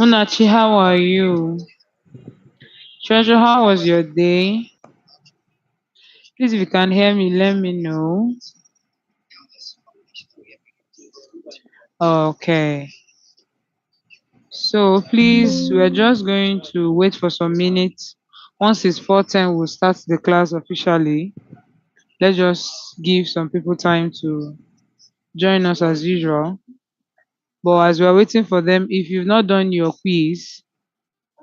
Munachi, how are you? Treasure, how was your day? Please, if you can hear me, let me know. Okay. So please, we're just going to wait for some minutes. Once it's 4:10, we'll start the class officially. Let's just give some people time to join us as usual. But as we're waiting for them, if you've not done your quiz,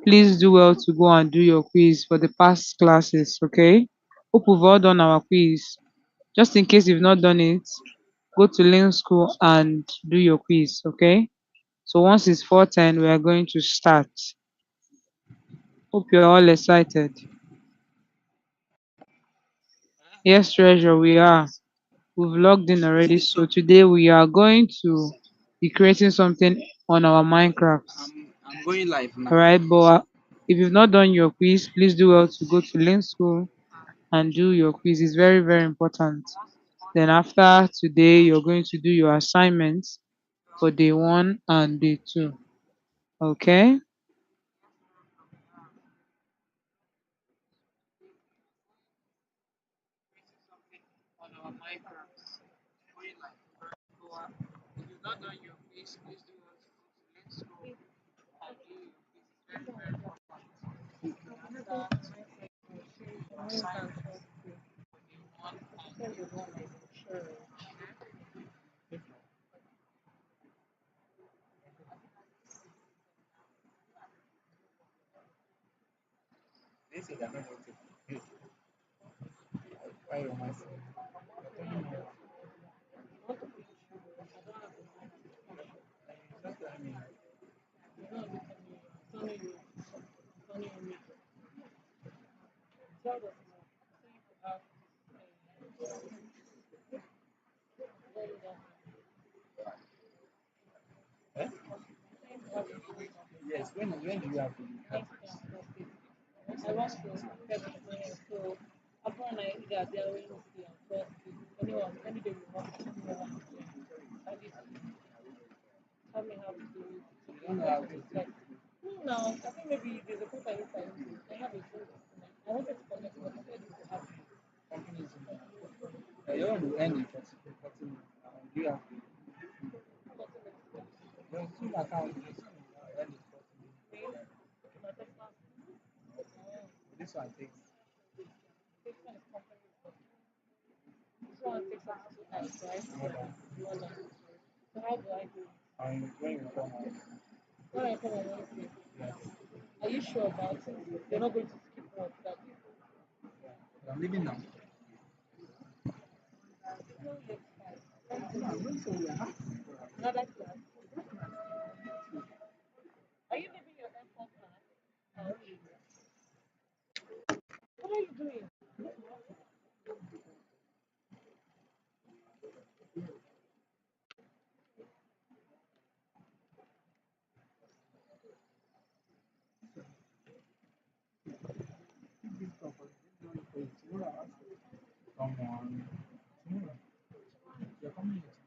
please do well to go and do your quiz for the past classes, okay? Hope we've all done our quiz. Just in case you've not done it, go to Link School and do your quiz, okay? So once it's 4:10, we are going to start. Hope you're all excited. Yes, Treasure, we are. We've logged in already. Okay, So so today we are going to be creating something on our Minecraft. I'm going live All now. right, but if you've not done your quiz, please do well to go to Link School and do your quiz. It's very, very important. Then after today, you're going to do your assignments for day one and day two. Okay? They said I'm not going to. Why am I saying? Just tell me. Eh? Yes. When do you have the you don't know how to companies you want to end in 40 minutes. Do you have your Zoom account? Your Zoom end in 40 minutes. This one takes more than when you come out. Yes. I'm leaving now. No, I'm going somewhere. Come on. Tomorrow. You're coming here.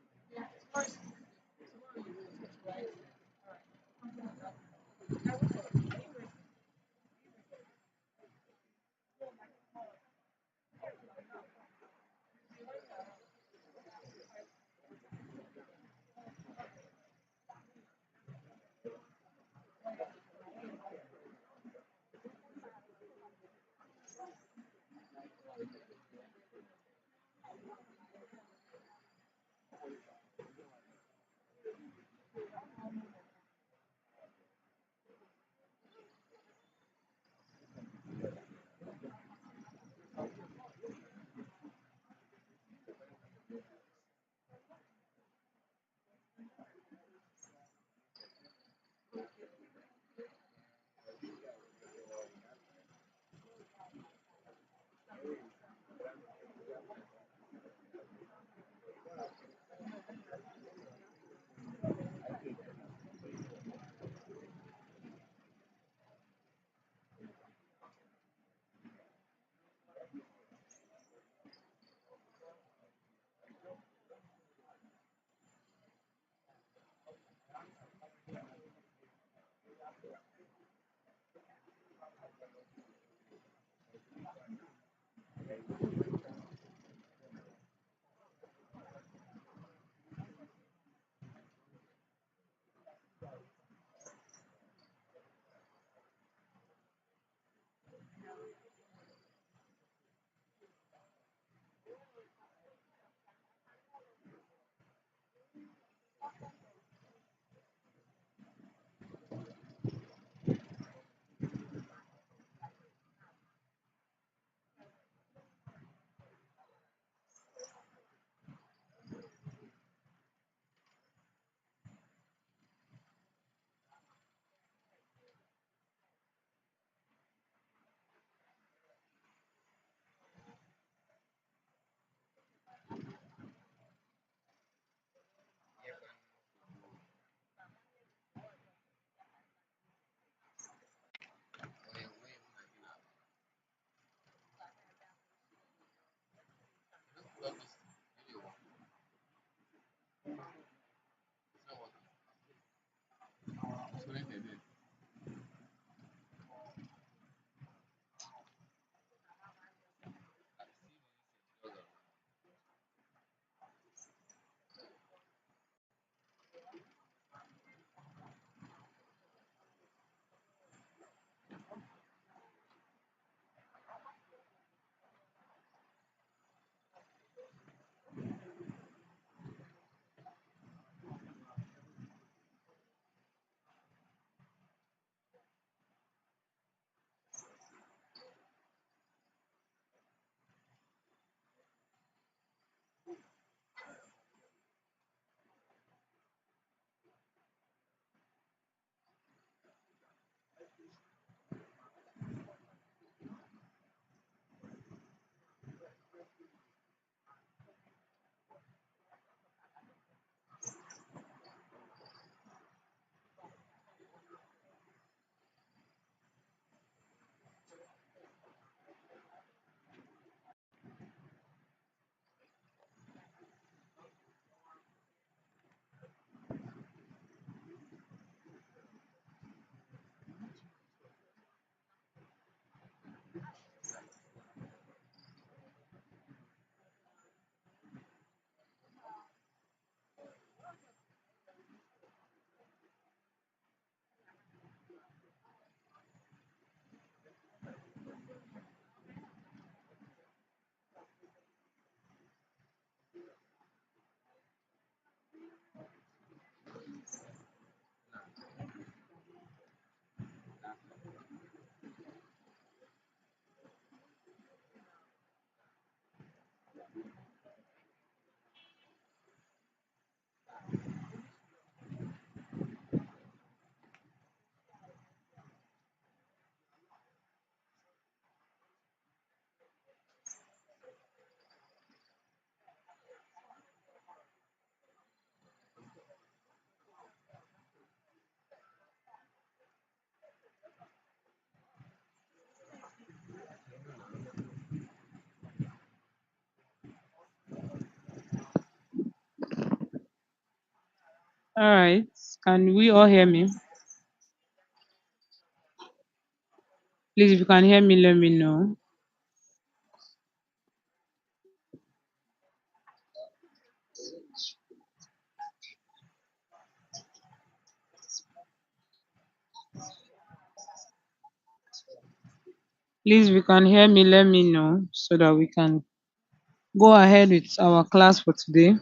All right. Can we all hear me? Please, if you can hear me, let me know. Please, if you can hear me, let me know so that we can go ahead with our class for today.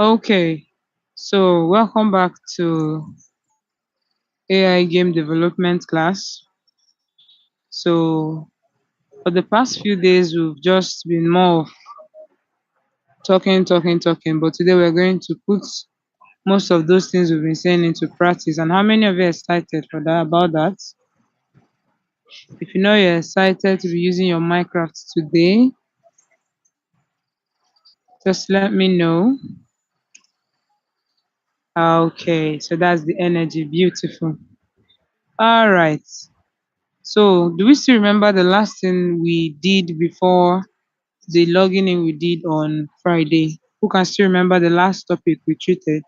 Okay, so welcome back to AI game development class. So for the past few days, we've just been more of talking, but today we're going to put most of those things we've been saying into practice. And how many of you are excited for that about that? If you know you're excited to be using your Minecraft today, just let me know. Okay, so that's the energy. Beautiful. All right. So, do we still remember the last thing we did before the logging in we did on Friday? Who can still remember the last topic we treated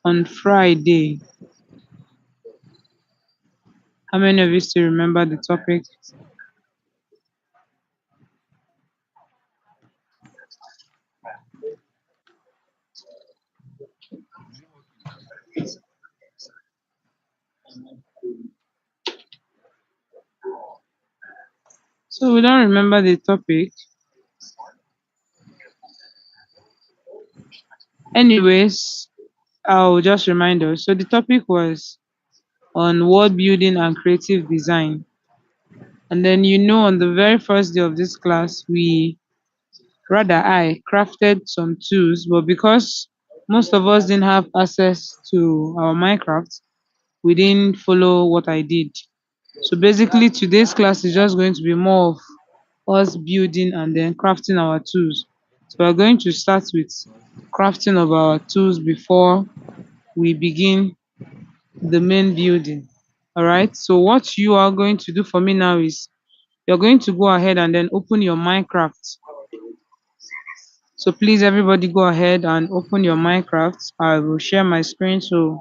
on Friday? How many of you still remember the topic? So, we don't remember the topic. Anyways, I'll just remind us. So, the topic was on world building and creative design. And then, on the very first day of this class, I crafted some tools, but because most of us didn't have access to our Minecraft, we didn't follow what I did. So basically, today's class is just going to be more of us building and then crafting our tools. So we're going to start with crafting of our tools before we begin the main building. All right. So what you are going to do for me now is you're going to go ahead and then open your Minecraft. So please, everybody, go ahead and open your Minecraft. I will share my screen so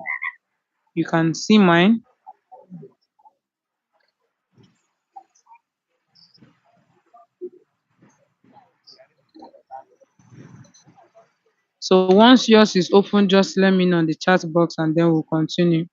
you can see mine. So once yours is open, just let me know in the chat box and then we'll continue.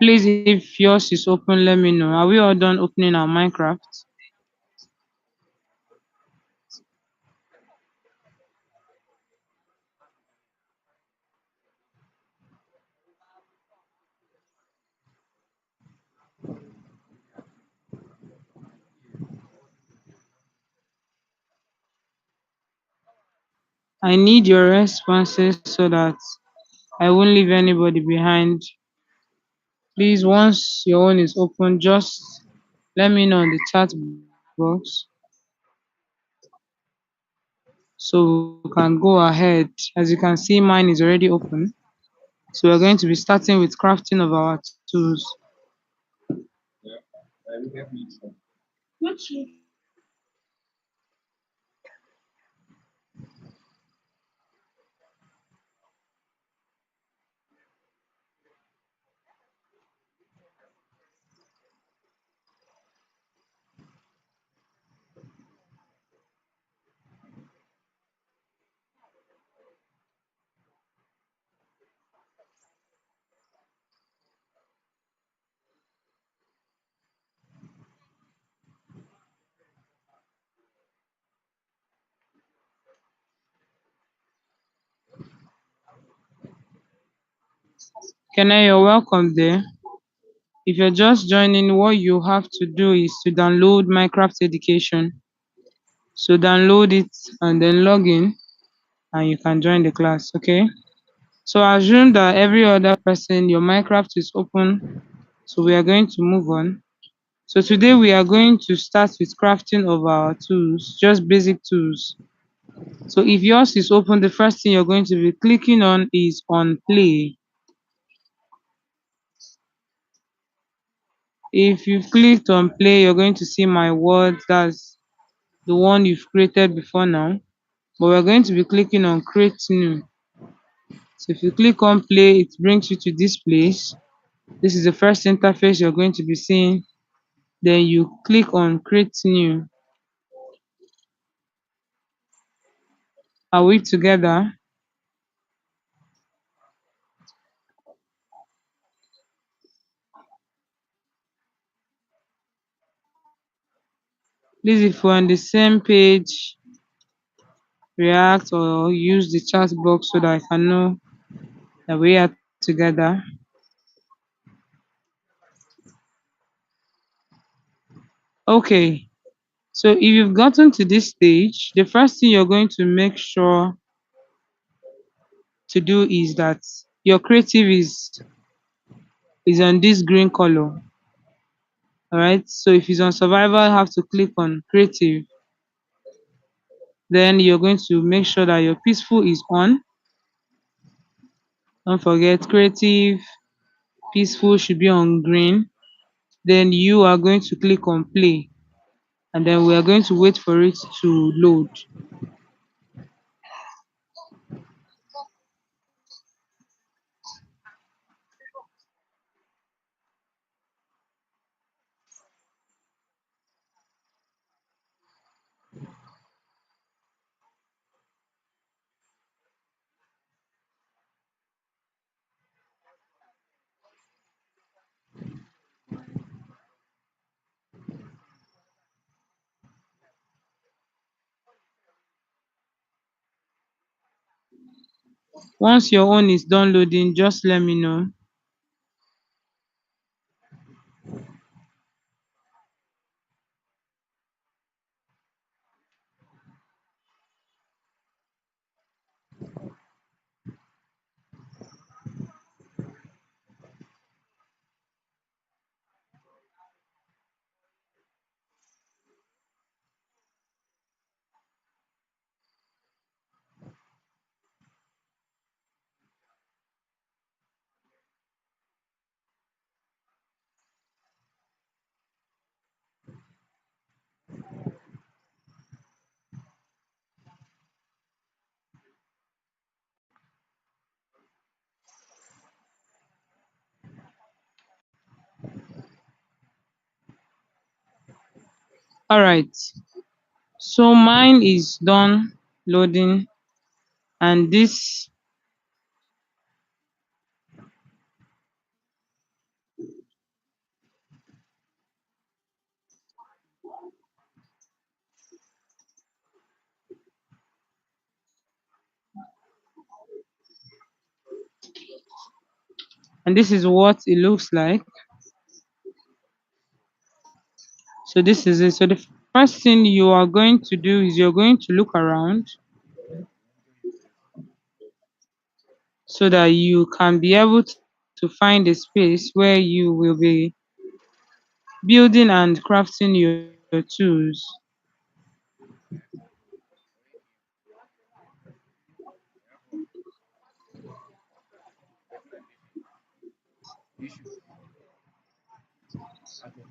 Please, if yours is open, let me know. Are we all done opening our Minecraft? I need your responses so that I won't leave anybody behind. Please, once your own is open, just let me know in the chat box so we can go ahead. As you can see, mine is already open. So we're going to be starting with crafting of our tools. Kene, you're welcome there. If you're just joining, what you have to do is to download Minecraft Education. So download it and then log in and you can join the class, okay? So assume that every other person, your Minecraft is open. So we are going to move on. So today we are going to start with crafting of our tools, just basic tools. So if yours is open, the first thing you're going to be clicking on is on play. If you've clicked on play, you're going to see my words. That's the one you've created before now. But we're going to be clicking on create new. So if you click on play, it brings you to this place. This is the first interface you're going to be seeing. Then you click on create new. Are we together? Please, if we're on the same page, react or use the chat box so that I can know that we are together. Okay, so if you've gotten to this stage, the first thing you're going to make sure to do is that your creative is on this green color. All right, so if it's on survival, you have to click on creative. Then you're going to make sure that your peaceful is on. Don't forget creative, peaceful should be on green. Then you are going to click on play, and then we are going to wait for it to load. Once your own is done loading, just let me know. All right. So mine is done loading, and this is what it looks like. So this is it. So the first thing you are going to do is you're going to look around so that you can be able to find a space where you will be building and crafting your tools. issue actually.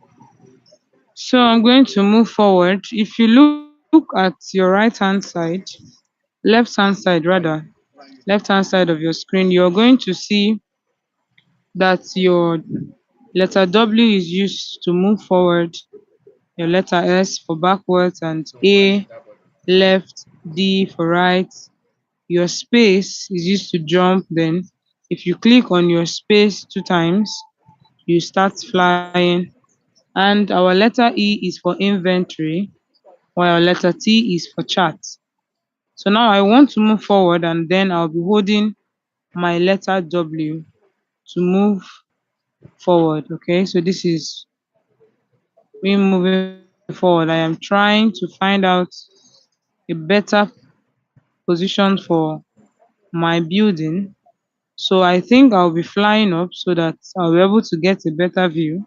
So I'm going to move forward. If you look at your right hand side, left hand side rather, left hand side of your screen, you're going to see that your letter W is used to move forward, your letter S for backwards, and So why is A that button? left, D for right. Your space is used to jump. Then if you click on your space two times, you start flying. And our letter E is for inventory, while letter T is for chat. So now I want to move forward, and then I'll be holding my letter W to move forward. Okay, so this is me moving forward. I am trying to find out a better position for my building. So I think I'll be flying up so that I'll be able to get a better view.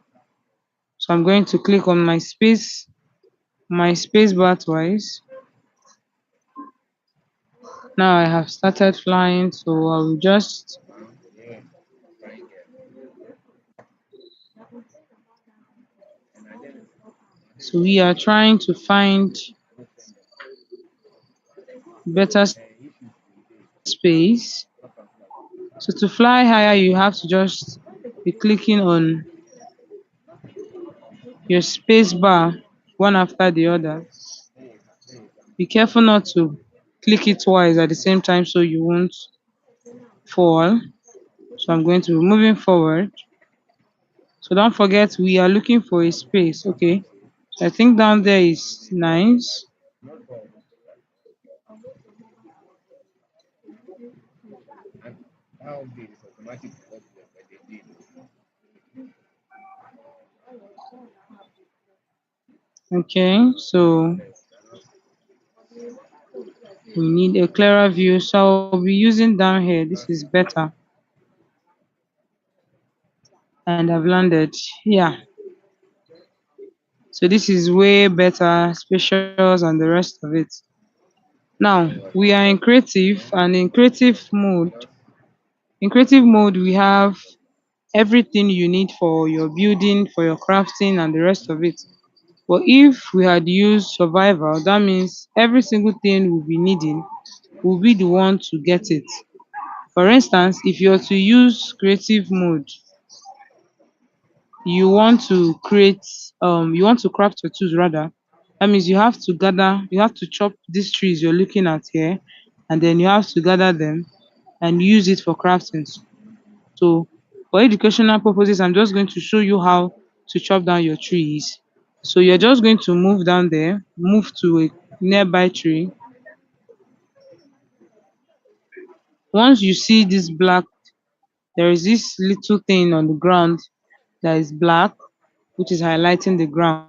So I'm going to click on my space bar twice. Now I have started flying, so I will just Yeah, fine girl. Imagine so we are trying to find boyfriend that better issues with it. space. Not particular. So to fly higher, you have to just be clicking on your space bar one after the other. Be careful not to click it twice at the same time so you won't fall. So I'm going to be moving forward. So don't forget we are looking for a space. Okay. So I think down there is nice. Not all. And how big is automatic what they did. Okay. So Yes, we need a clearer view. So I'll be using down here. This is better. And I've landed. Yeah. So this is way better, spacious, and the rest of it. Now we are in creative, and in creative mode, we have everything you need for your building, for your crafting, and the rest of it. But if we had used survival, that means every single thing we'll be needing will be the one to get it. For instance, if you're to use creative mode, you want to create you want to craft your tools rather, that means you have to chop these trees you're looking at here, and then you have to gather them and use it for crafting. So for educational purposes, I'm just going to show you how to chop down your trees. So you're just going to move down there, move to a nearby tree. Once you see this black, there is this little thing on the ground that is black, which is highlighting the ground.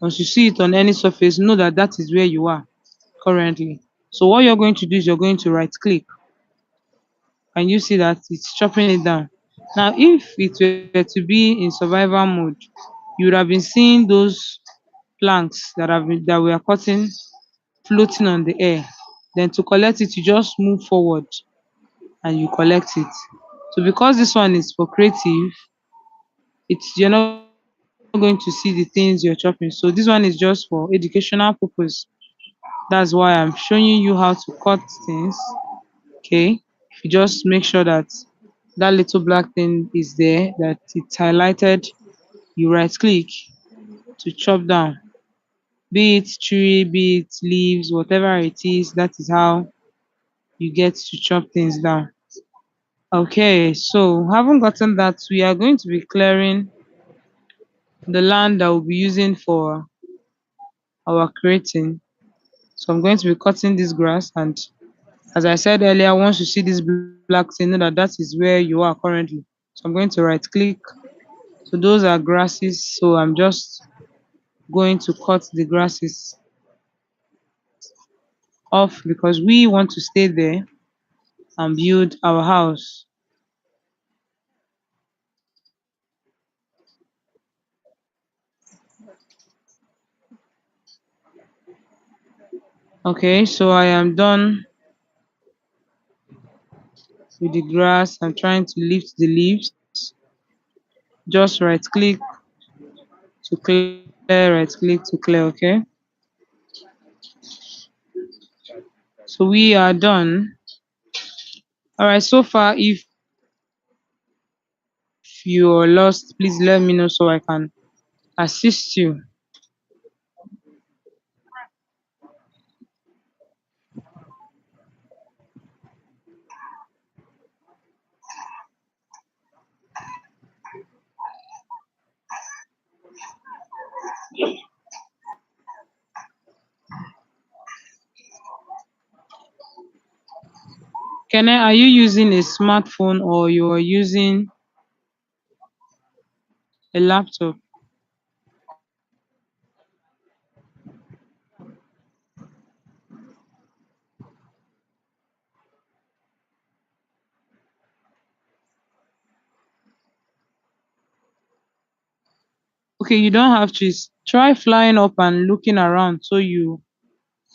Once you see it on any surface, know that that is where you are currently. So what you're going to do is you're going to right click, and you see that it's chopping it down. Now, if it were to be in survival mode, you would have been seeing those planks that we are cutting floating on the air. Then to collect it, you just move forward and you collect it. So because this one is for creative, it's you're not going to see the things you're chopping. So this one is just for educational purpose. That's why I'm showing you how to cut things. Okay. If you just make sure that that little black thing is there, that it's highlighted, you right click to chop down. Be it tree, be it leaves, whatever it is, that is how you get to chop things down. Okay, so having gotten that, we are going to be clearing the land that we'll be using for our creating. So I'm going to be cutting this grass, and as I said earlier, once you see this black thing, know that that is where you are currently. So I'm going to right click. So those are grasses. So I'm just going to cut the grasses off because we want to stay there and build our house. Okay, so I am done with the grass. I'm trying to lift the leaves. Just right click to clear, right click to clear, okay? So we are done. All right, so far, if you're lost, please let me know so I can assist you. Kene, are you using a smartphone or you are using a laptop? Okay, you don't have to. Try flying up and looking around so you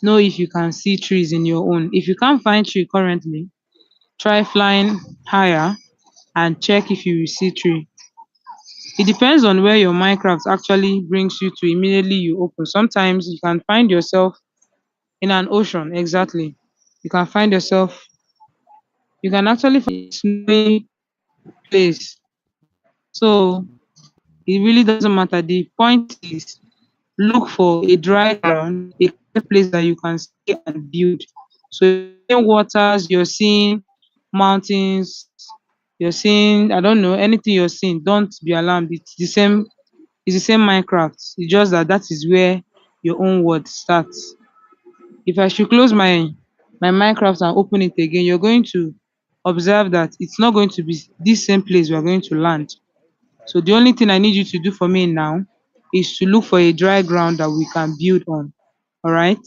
know if you can see trees in your own. If you can't find tree currently, try flying higher and check if you will see tree. It depends on where your Minecraft actually brings you to immediately you open. Sometimes you can find yourself in an ocean, exactly. You can find yourself, you can actually find a snowy place. So it really doesn't matter. The point is look for a dry ground, a clear place that you can stay and build. So if you're seeing waters, you're seeing mountains, you're seeing, I don't know, anything you're seeing, don't be alarmed. It's the same Minecraft. It's just that that is where your own world starts. If I should close my Minecraft and open it again, you're going to observe that it's not going to be this same place we're going to land. So the only thing I need you to do for me now is to look for a dry ground that we can build on. All right?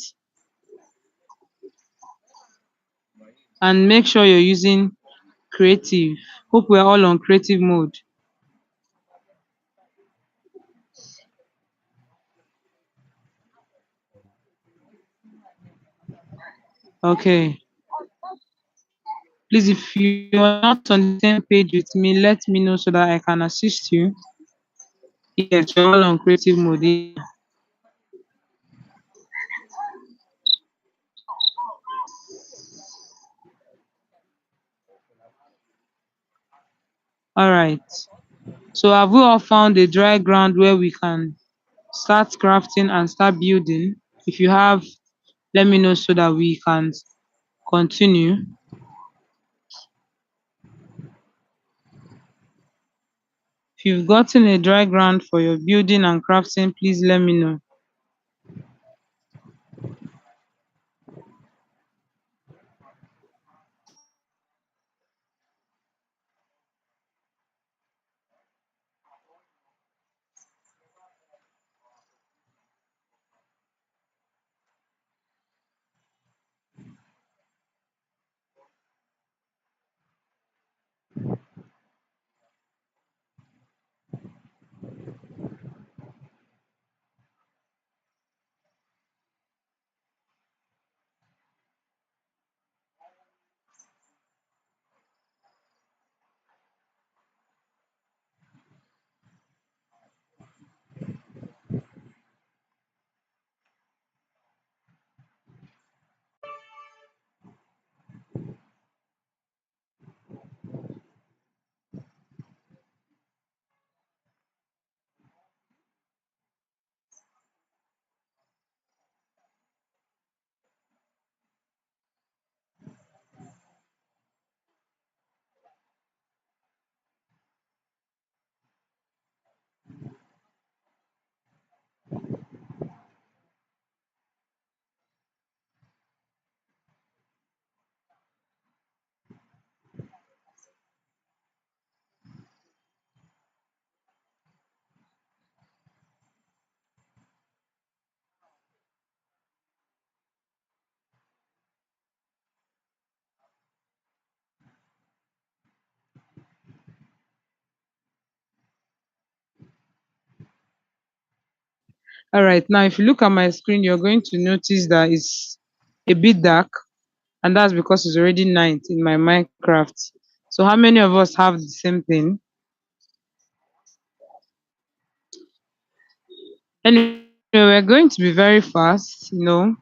And make sure you're using creative. Hope we're all on creative mode. Okay. Please, if you're not on the same page with me, let me know so that I can assist you. Yes, you're all on creative mode. Yeah. All right. So have we all found a dry ground where we can start crafting and start building? If you have, let me know so that we can continue. If you've gotten a dry ground for your building and crafting, please let me know. All right, now if you look at my screen, you're going to notice that it's a bit dark, and that's because it's already night in my Minecraft. So how many of us have the same thing? Anyway, we're going to be very fast, we're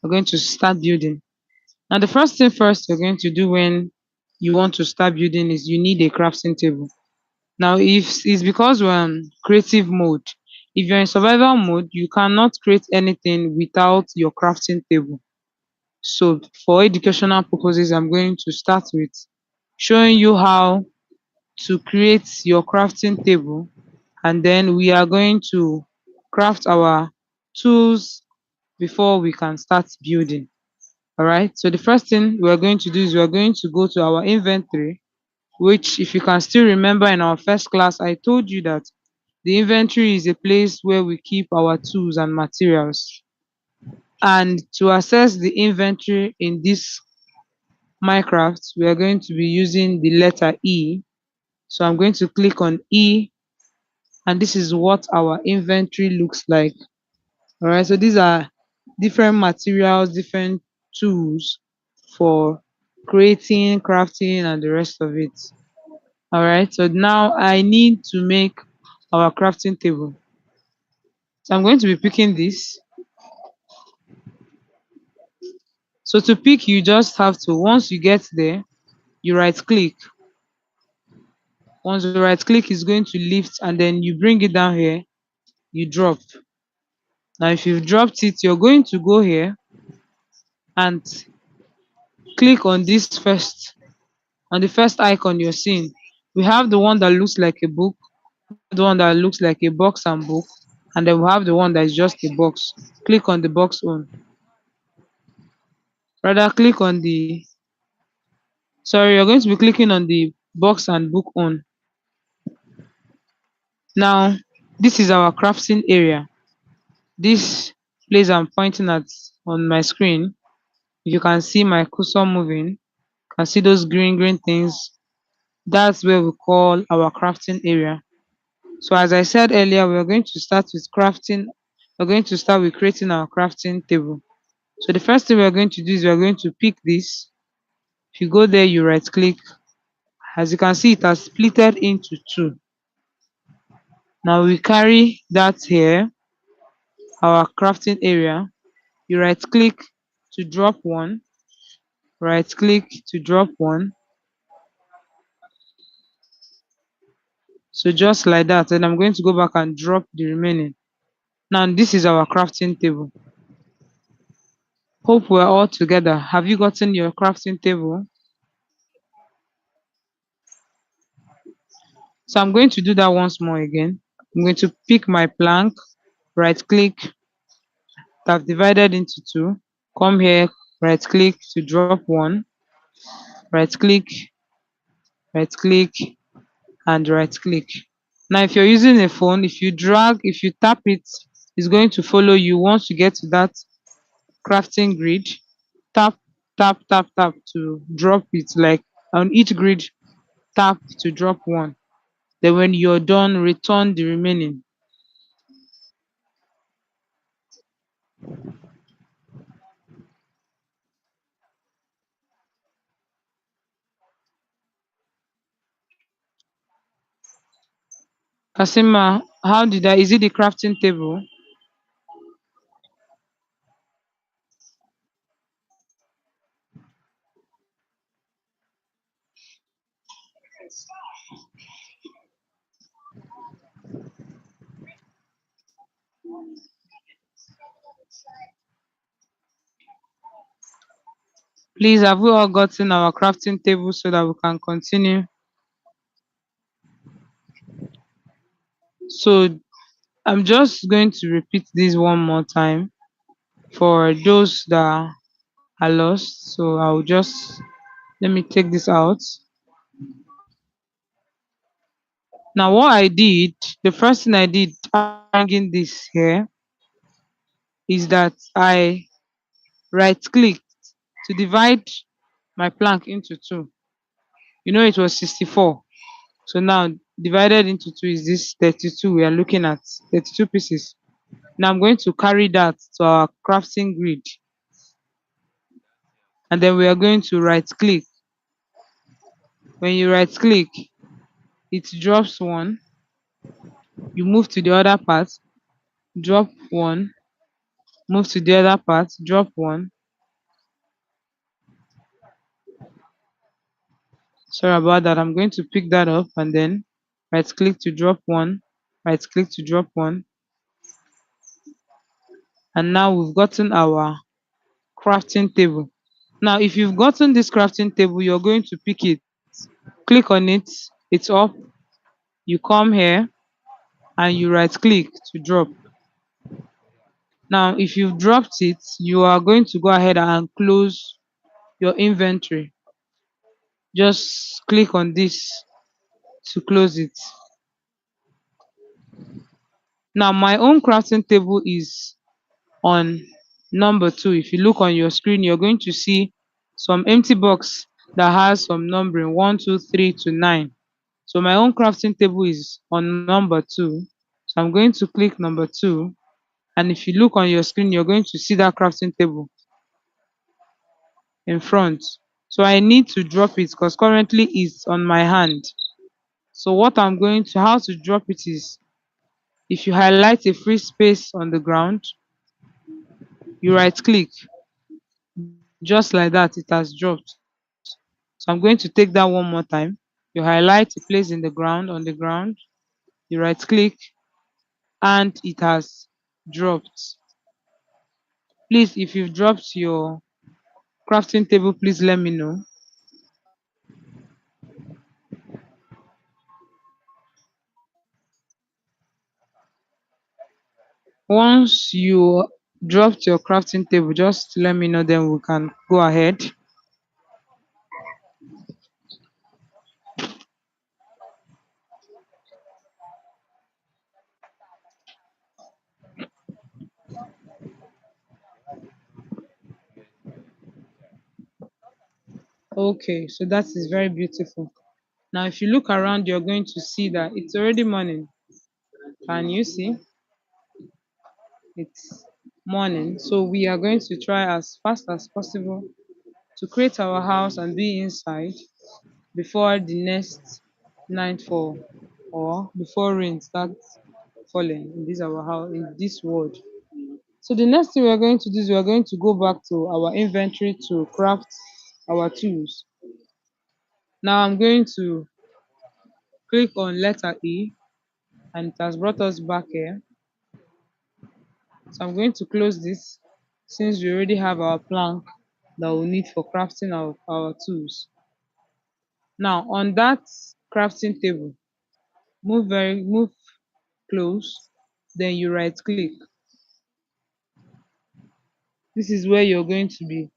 going to start building. Now, the first thing first you're going to do when you want to start building is you need a crafting table. Now, if it's because we're on creative mode, if you're in survival mode, you cannot create anything without your crafting table. So, for educational purposes, I'm going to start with showing you how to create your crafting table, and then we are going to craft our tools before we can start building. All right. So the first thing we're going to do is we're going to go to our inventory, which, if you can still remember in our first class, I told you that the inventory is a place where we keep our tools and materials. And to access the inventory in this Minecraft, we are going to be using the letter E. So I'm going to click on E, and this is what our inventory looks like. All right. So these are different materials, different tools for creating, crafting, and the rest of it. All right. So now I need to make our crafting table. So I'm going to be picking this. So to pick, you just have to, once you get there, you right click. Once you right click, it's going to lift and then you bring it down here, you drop. Now, if you've dropped it, you're going to go here and click on this first, on the first icon you're seeing. We have the one that looks like a book, the one that looks like a box and book, and then we have the one that is just a box. Click on the box on. Rather, click on the, sorry, you're going to be clicking on the box and book on. Now, this is our crafting area. This place I'm pointing at on my screen, you can see my cursor moving, you can see those green things. That's where we call our crafting area. So as I said earlier, we're going to start with crafting. We're going to start with creating our crafting table. So the first thing we're going to do is we're going to pick this. If you go there, you right click. As you can see, it has splitted into two. Now we carry that here, our crafting area. You right click to drop one, right click to drop one. So just like that, and I'm going to go back and drop the remaining. Now this is our crafting table. Hope we're all together. Have you gotten your crafting table? So I'm going to do that once more again. I'm going to pick my plank, right click, I've divided into two. Come here, right click to drop one, right click, right click, and right click. Now, if you're using a phone, if you drag, if you tap it, it's going to follow you. Once you get to that crafting grid, tap, tap to drop it. Like on each grid, tap to drop one. Then when you're done, return the remaining. Kasima, how did I? Is it the crafting table? Please, have we all gotten our crafting table so that we can continue? So I'm just going to repeat this one more time for those that are lost. So I'll just let me take this out. Now, what I did, the first thing I did hanging this here is that I right clicked to divide my plank into two. You know, it was 64. So now divided into two is this 32 we are looking at, 32 pieces. Now I'm going to carry that to our crafting grid, and then we are going to right click. When you right click, it drops one. You move to the other part, drop one, move to the other part, drop one. Sorry about that. I'm going to pick that up and then right click to drop one, right click to drop one. And now we've gotten our crafting table. Now, if you've gotten this crafting table, you're going to pick it, click on it, it's up. You come here and you right click to drop. Now, if you've dropped it, you are going to go ahead and close your inventory. Just click on this to close it. Now, my own crafting table is on number two. If you look on your screen, you're going to see some empty box that has some numbering 1, 2, 3 to 9. So my own crafting table is on number two. So I'm going to click number two And if you look on your screen, you're going to see that crafting table in front. So I need to drop it because currently it's on my hand. So what I'm going to how to drop it is, if you highlight a free space on the ground, you right click, just like that it has dropped. So I'm going to take that one more time. You highlight a place in the ground, on the ground, you right click, and it has dropped. Please, if you've dropped your crafting table, please let me know. Once you dropped your crafting table, just let me know, then we can go ahead. Okay, so that is very beautiful. Now if you look around, you're going to see that it's already morning. Can you see? It's morning. So we are going to try as fast as possible to create our house and be inside before the next nightfall, or before rain starts falling in this our house, in this world. So the next thing we are going to do is we are going to go back to our inventory to craft our tools. Now I'm going to click on letter E, and it has brought us back here. So I'm going to close this since we already have our plank that we need for crafting our tools. Now on that crafting table, move close, then you right click. This is where you're going to be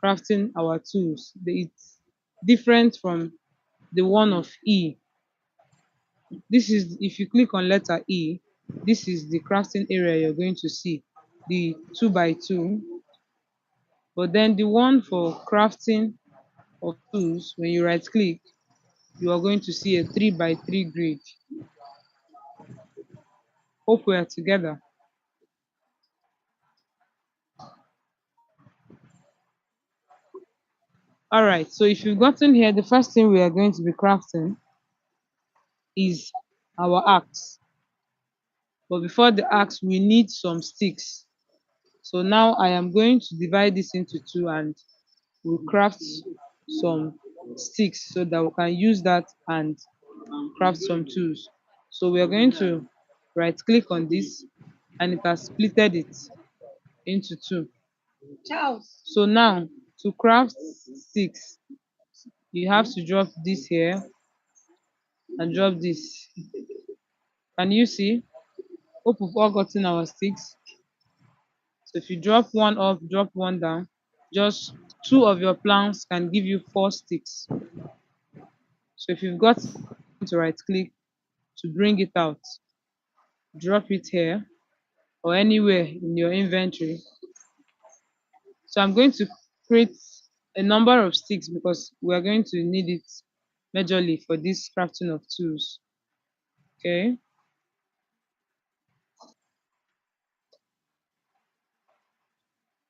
crafting our tools. It's different from the one of E. This is, if you click on letter E, this is the crafting area you're going to see, the 2 by 2. But then the one for crafting of tools, when you right click, you are going to see a 3 by 3 grid. Hope we are together. All right, so if you've gotten here, the first thing we are going to be crafting is our axe. But before the axe, we need some sticks. So now I am going to divide this into two, and we'll craft some sticks so that we can use that and craft some tools. So we are going to right click on this, and it has splitted it into two. So now to craft sticks, you have to drop this here and drop this. Can you see? Hope we've all gotten our sticks. So if you drop one up, drop one down, just two of your planks can give you four sticks. So if you've got to right click to bring it out, drop it here or anywhere in your inventory. So I'm going to create a number of sticks because we are going to need it majorly for this crafting of tools. Okay,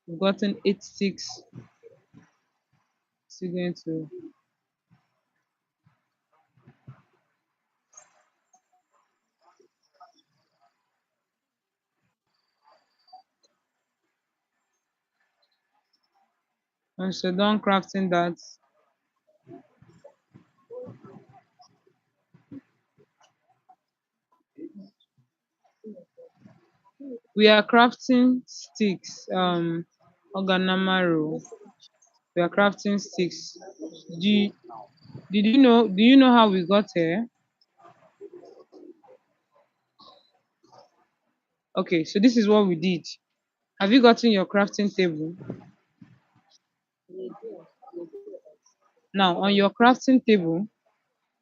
we've gotten 8 sticks. Still going to once you're done crafting that, we are crafting sticks. Organamaro. We are crafting sticks. Do you know how we got here? Okay, so this is what we did. Have you gotten your crafting table? Now on your crafting table,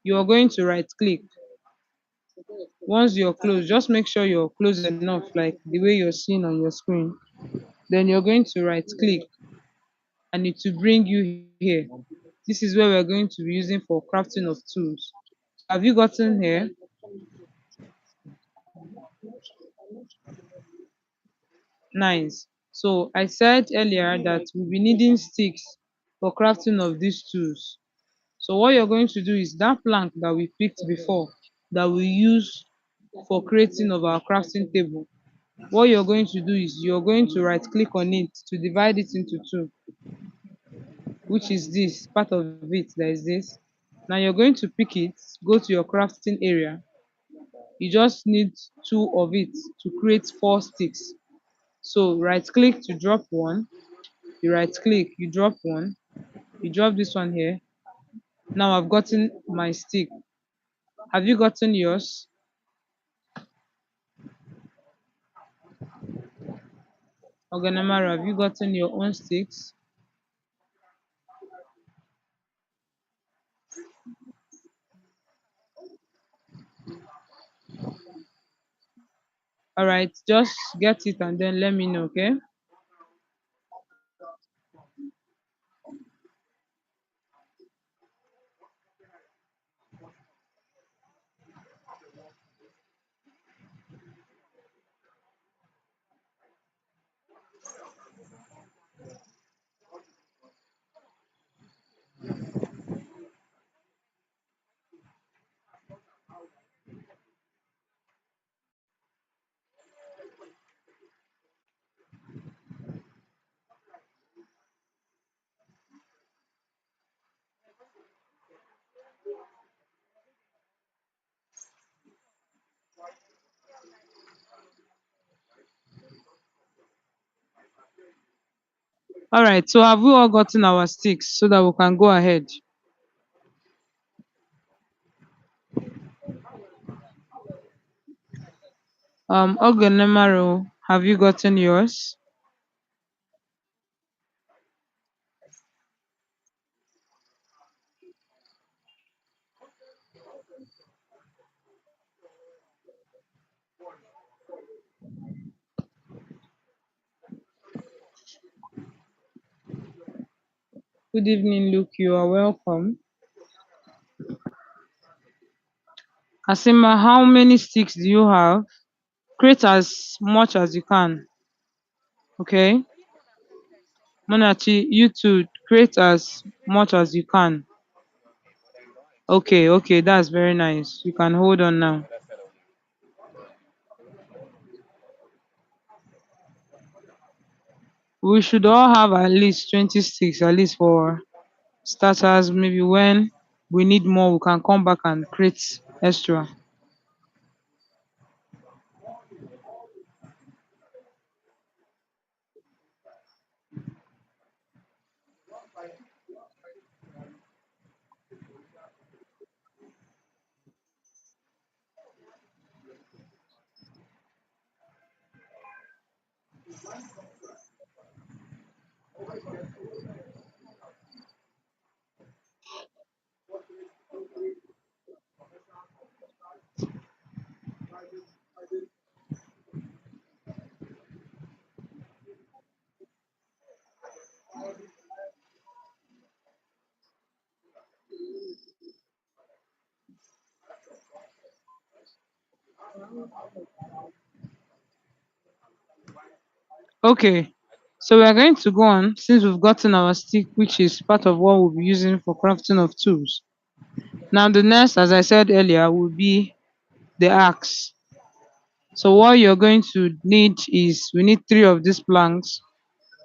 you are going to right click. Once you're close, just make sure you're close enough, like the way you're seeing on your screen. Then you're going to right click, and it will bring you here. This is where we're going to be using for crafting of tools. Have you gotten here? Nice. So I said earlier that we'll be needing sticks for crafting of these tools. So what you're going to do is that plank that we picked before that we use for creating of our crafting table. What you're going to do is you're going to right click on it to divide it into two, which is this part of it. There is this. Now you're going to pick it, go to your crafting area. You just need two of it to create four sticks. So right click to drop one, you right click, you drop one, you drop this one here. Now I've gotten my stick. Have you gotten yours? Oganamara, have you gotten your own sticks? All right, just get it and then let me know, okay? All right, so have we all gotten our sticks so that we can go ahead? Oganamaro, have you gotten yours? Good evening, Luke. You are welcome. Asima, how many sticks do you have? Create as much as you can. Okay. Monachi, you too, create as much as you can. Okay, okay, that's very nice. You can hold on now. We should all have at least 20 sticks, at least for starters. Maybe when we need more, we can come back and create extra. Okay, so we are going to go on since we've gotten our stick, which is part of what we'll be using for crafting of tools. Now, the next, as I said earlier, will be the axe. So, what you're going to need is we need three of these planks.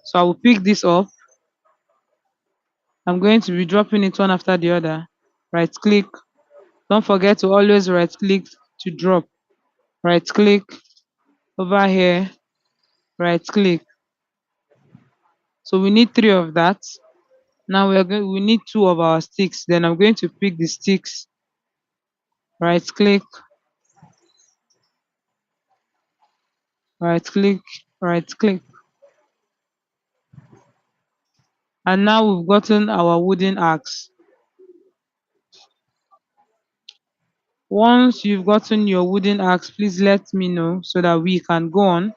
So, I will pick this up. I'm going to be dropping it one after the other. Right click. Don't forget to always right click to drop. Right click over here, right click. So we need three of that. Now we need two of our sticks. Then I'm going to pick the sticks, right click, right click, right click. And now we've gotten our wooden axe. Once you've gotten your wooden axe, please let me know so that we can go on.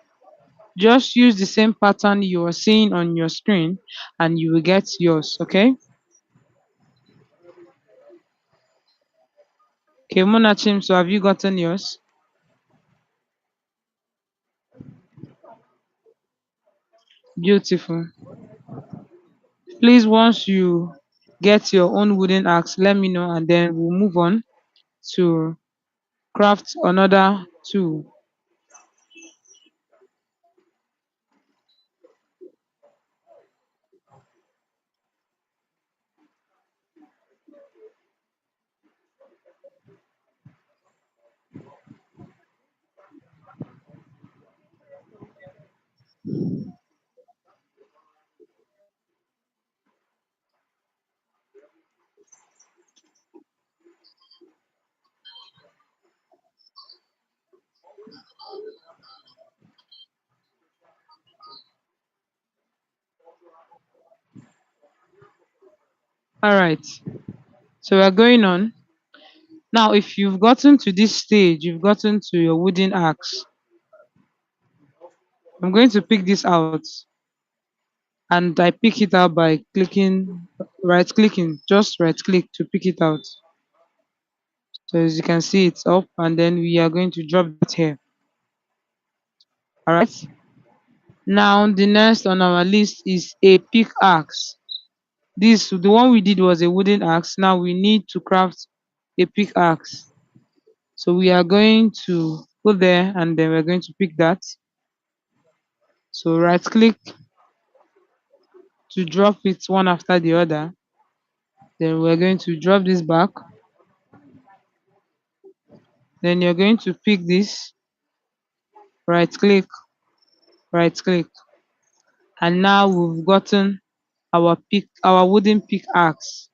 Just use the same pattern you are seeing on your screen and you will get yours, okay? Okay, Monachim, so have you gotten yours? Beautiful. Please, once you get your own wooden axe, let me know and then we'll move on to craft another tool. All right. So we're going on. Now, if you've gotten to this stage, you've gotten to your wooden axe, I'm going to pick this out and I pick it out by clicking, just right click to pick it out. So as you can see, it's up and then we are going to drop that here. All right. Now, the next on our list is a pickaxe. The one we did was a wooden axe. Now we need to craft a pickaxe. So we are going to go there and then we're going to pick that. So right click to drop it one after the other. Then we're going to drop this back. Then you're going to pick this, right click, right click. And now we've gotten our wooden pickaxe.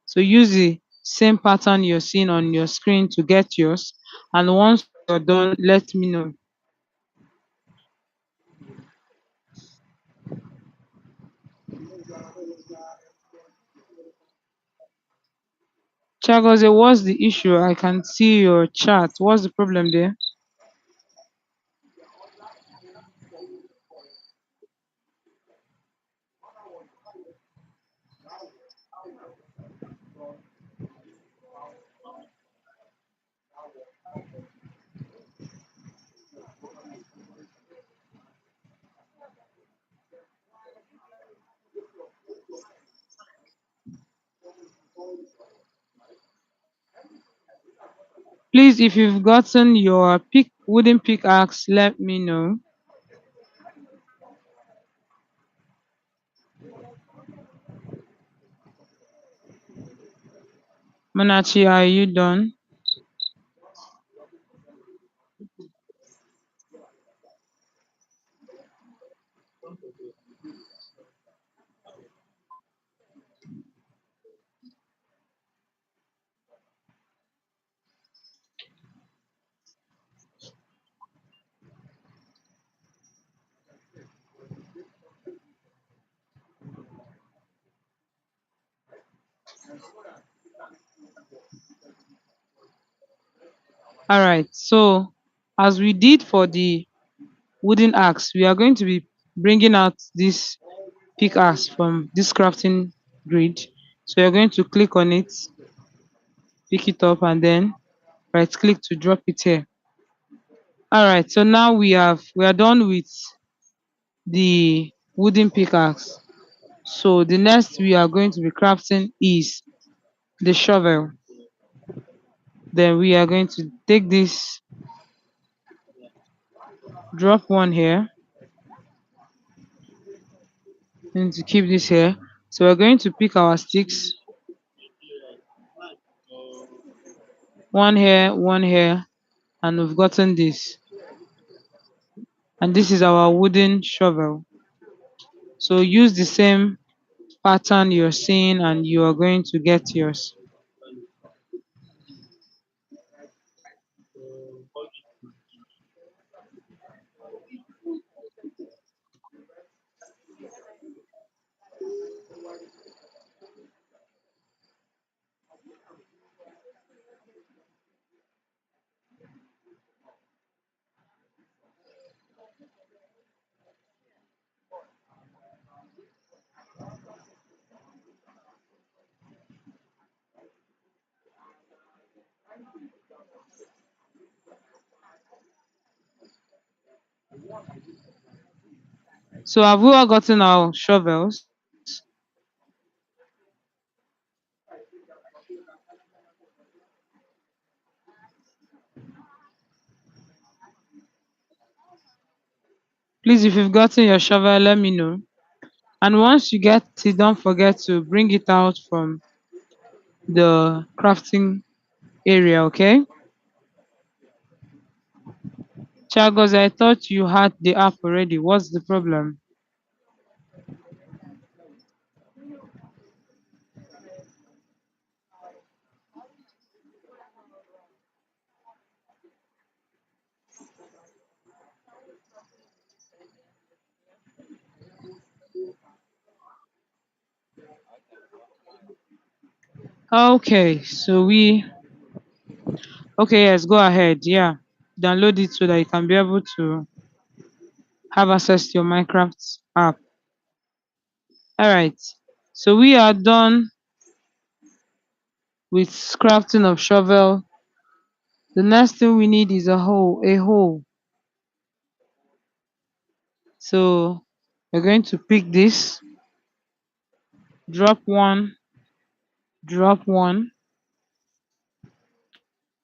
So use the same pattern you're seeing on your screen to get yours. And once you're done, let me know. Chagoze, what's the issue? I can see your chat. What's the problem there? Please, if you've gotten your wooden pickaxe, let me know. Manachi, are you done? All right. So, as we did for the wooden axe, we are going to be bringing out this pickaxe from this crafting grid. So, you're going to click on it, pick it up, and then right click to drop it here. All right. So now we are done with the wooden pickaxe. So the next we are going to be crafting is the shovel. Then we are going to take this, drop one here, and to keep this here. So we're going to pick our sticks, one here, and we've gotten this. And this is our wooden shovel. So use the same pattern you're seeing and you are going to get yours. So have we all gotten our shovels? Please, if you've gotten your shovel, let me know. And once you get it, don't forget to bring it out from the crafting area, okay? Chagos, I thought you had the app already. What's the problem? Okay, okay, yes, go ahead. Yeah, download it so that you can be able to have access to your Minecraft app. All right, so we are done with crafting of shovel. The next thing we need is a hole. So we're going to pick this, drop one, drop one,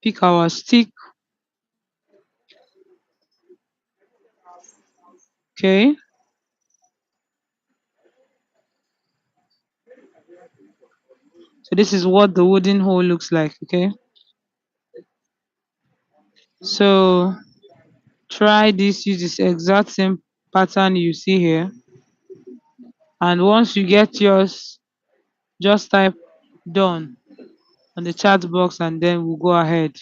pick our stick. Okay, so this is what the wooden hole looks like. Okay, so try this, use this exact same pattern you see here, and once you get yours, just type done on the chat box and then we'll go ahead.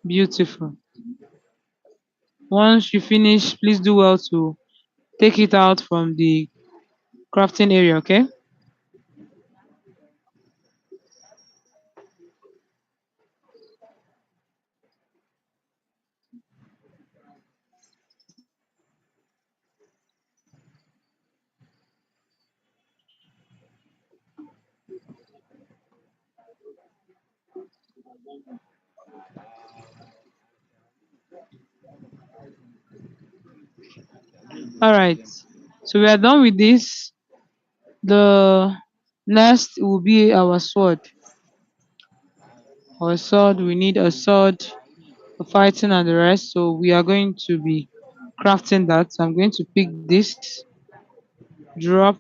Beautiful. Once you finish, please do well to take it out from the crafting area. Okay, all right, so we are done with this. The next will be our sword. We need a sword for fighting and the rest, so we are going to be crafting that. So I'm going to pick this, drop.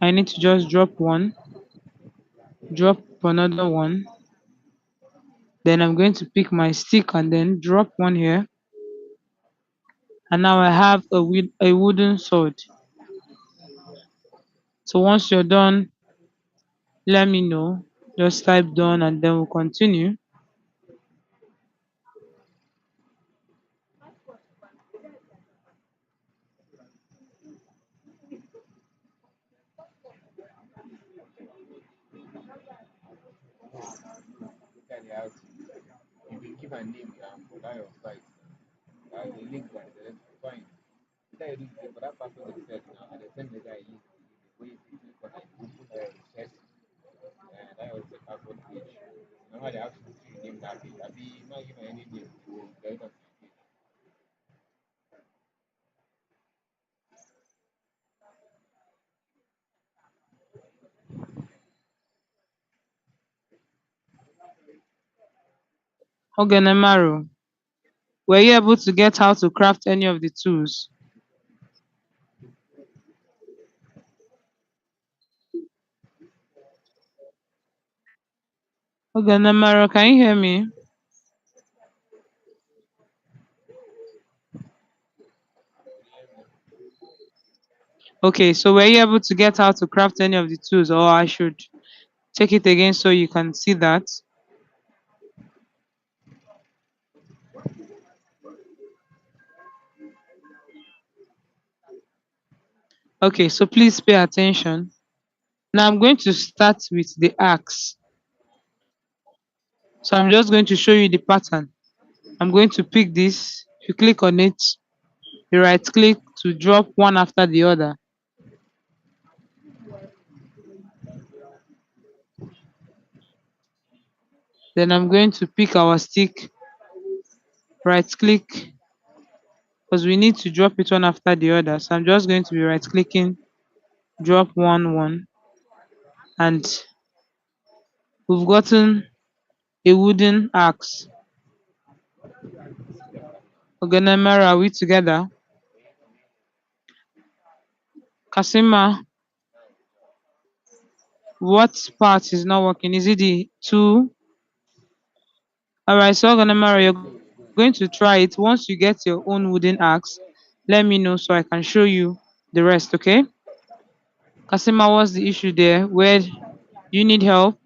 I need to just drop one, drop another one. Then I'm going to pick my stick and then drop one here. And now I have a wooden sword. So once you're done, let me know. Just type done and then we'll continue. Look at the house. You can give a name for that your site. That's the link that is fine. That is for that person that said now, and the same data I use the way you click on it, you put the research, and that was the password page. Now they have to name that page. I be not given any name to get on the page. Ogenemaru, were you able to get how to craft any of the tools? Ogenemaru, can you hear me? Okay, so were you able to get how to craft any of the tools, or I should check it again so you can see that? Okay, so please pay attention. Now I'm going to start with the axe. So I'm just going to show you the pattern. I'm going to pick this. If you click on it, you right click to drop one after the other. Then I'm going to pick our stick right click because we need to drop it one after the other. So I'm just going to be right clicking, drop one, and we've gotten a wooden axe. Oganemera, are we together? Kasima, what part is not working? Is it the two? Alright, so Oganemera, you're going to try it. Once you get your own wooden axe, let me know so I can show you the rest, okay? Kasima, what's the issue there? Where you need help?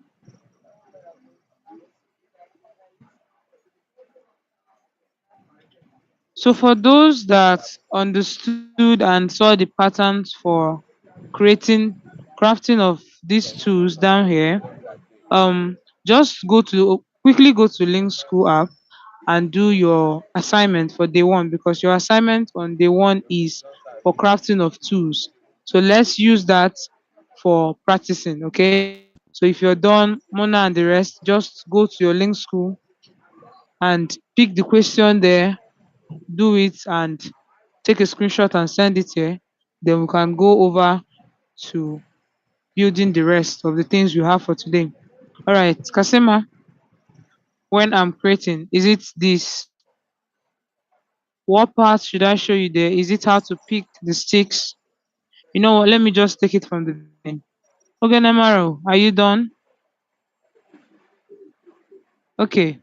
So for those that understood and saw the patterns for creating crafting of these tools down here, um just quickly go to Link School app and do your assignment for day one, because your assignment on day one is for crafting of tools. So let's use that for practicing, okay? So if you're done, Mona and the rest, just go to your Link School and pick the question there, do it, and take a screenshot and send it here. Then we can go over to building the rest of the things you have for today. All right, Kasema, when I'm creating, is it this? What part should I show you there? Is it how to pick the sticks? You know what? Let me just take it from the beginning. Okay, Namaro, are you done? Okay.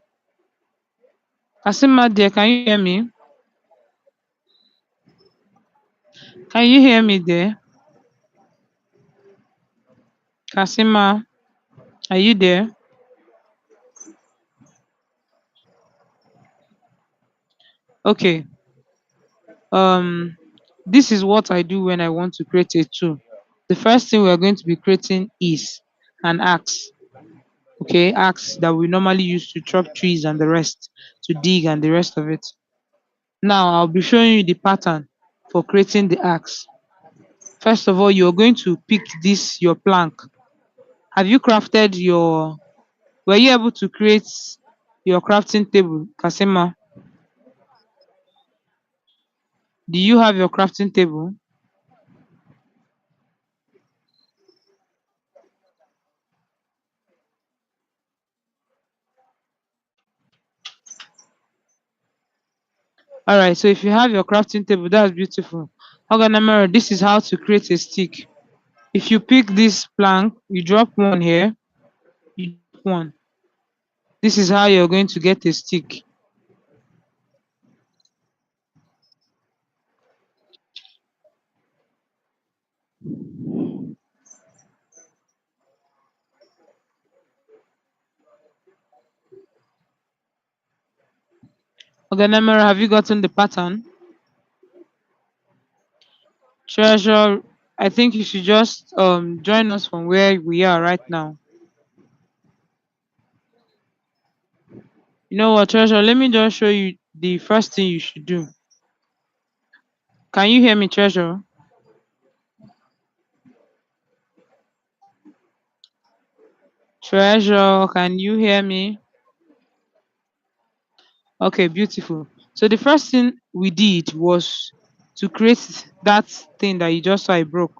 Kasema, dear, can you hear me? Can you hear me there? Kasima, are you there? Okay. Um, this is what I do when I want to create a tool. The first thing we are going to be creating is an axe. Okay, axe that we normally use to chop trees and the rest, to dig and the rest of it. Now I'll be showing you the pattern for creating the axe. First of all, you're going to pick this your plank. Have you crafted your were you able to create your crafting table, Kasima? Do you have your crafting table? Alright, so if you have your crafting table, that's beautiful. Oganamera, this is how to create a stick. If you pick this plank, you drop one here, you drop one. This is how you're going to get a stick. Oganamera, have you gotten the pattern? Treasure, I think you should just join us from where we are right now. You know what, Treasure? Let me just show you the first thing you should do. Can you hear me, Treasure? Treasure, can you hear me? Okay, beautiful. So the first thing we did was to create that thing that you just saw I broke,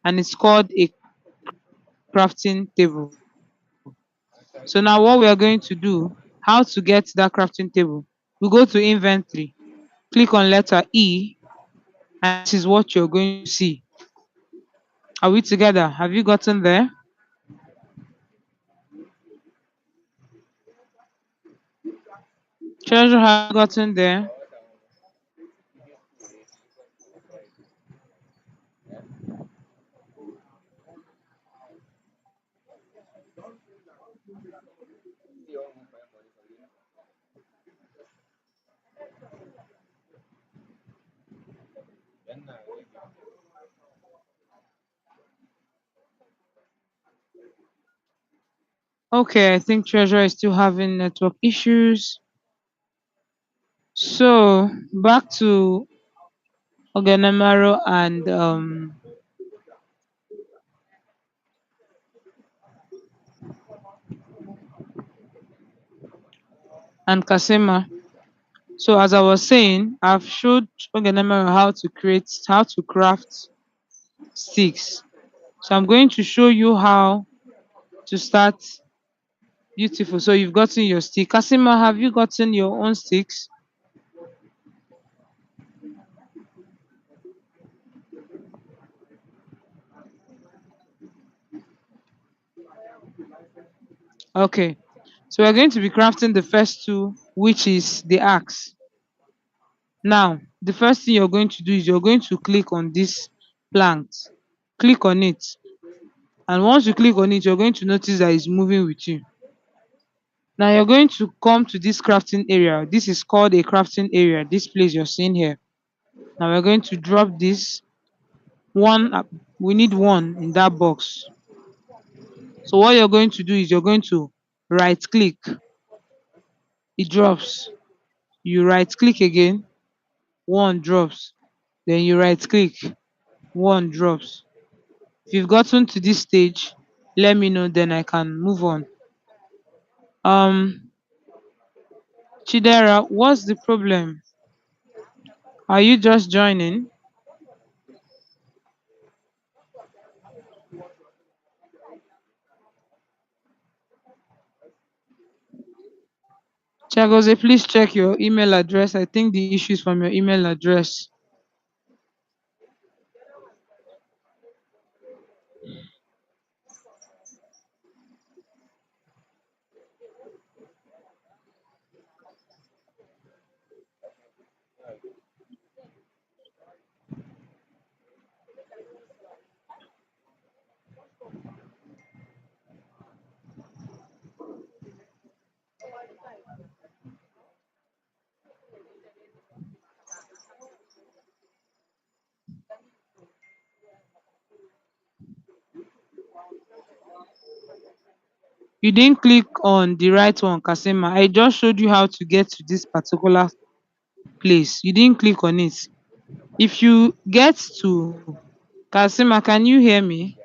and it's called a crafting table. So now what we are going to do, how to get that crafting table? We go to inventory, click on letter E, and this is what you're going to see. Are we together? Have you gotten there? Treasure, have you gotten there? Okay, I think Treasure is still having network issues. So back to Oganamaro and Kasema. So as I was saying, I've showed Ogenemere how to craft sticks. So I'm going to show you how to start. Beautiful. So you've gotten your stick. Kasima, have you gotten your own sticks? Okay. So we're going to be crafting the first two, which is the axe. Now, the first thing you're going to do is you're going to click on this plank. Click on it. And once you click on it, you're going to notice that it's moving with you. Now you're going to come to this crafting area. This is called a crafting area. This place you're seeing here. Now we're going to drop this one. We need one in that box. So what you're going to do is you're going to right click. It drops. You right click again. One drops. Then you right click. One drops. If you've gotten to this stage, let me know. Then I can move on. Um, Chidera, what's the problem? Are you just joining? Chagoze, please check your email address. I think the issue is from your email address. You didn't click on the right one, Kasema. I just showed you how to get to this particular place. You didn't click on it. If you get to Kasema, can you hear me?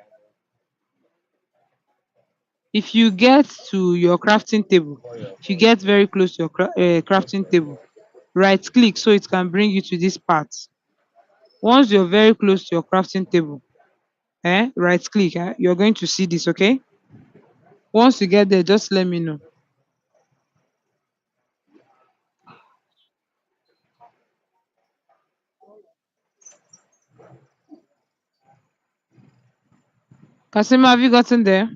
If you get to your crafting table, if you get very close to your crafting table, right click so it can bring you to this part. Once you're very close to your crafting table, right click, you're going to see this, okay? Once you get there, just let me know. Kasima, have you gotten there?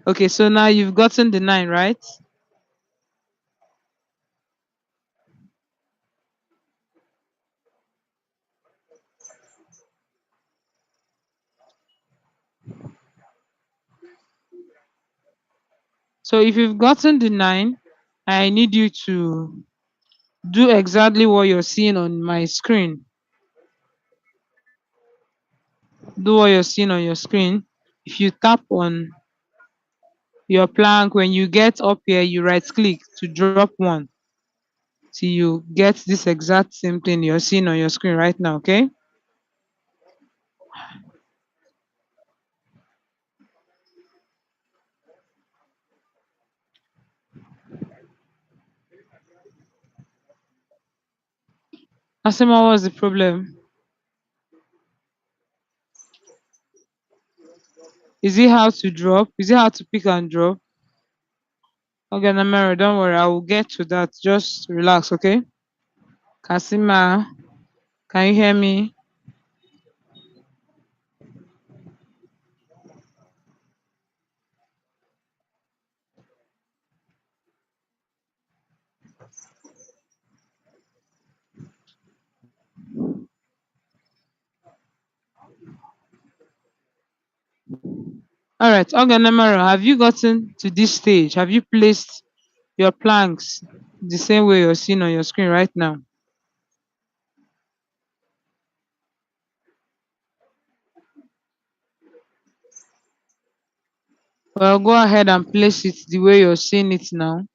Okay, so now you've gotten the 9, right? So if you've gotten the 9, I need you to do exactly what you're seeing on my screen. Do what you're seeing on your screen. If you tap on your plank, when you get up here, you right click to drop one till you get this exact same thing you're seeing on your screen right now, okay? Asima, what's the problem? Is it how to drop? Is it how to pick and drop? Okay, Namero, don't worry, I will get to that. Just relax, okay? Kasima, can you hear me? All right, Oganamaro, have you gotten to this stage? Have you placed your planks the same way you're seeing on your screen right now? Well, go ahead and place it the way you're seeing it now.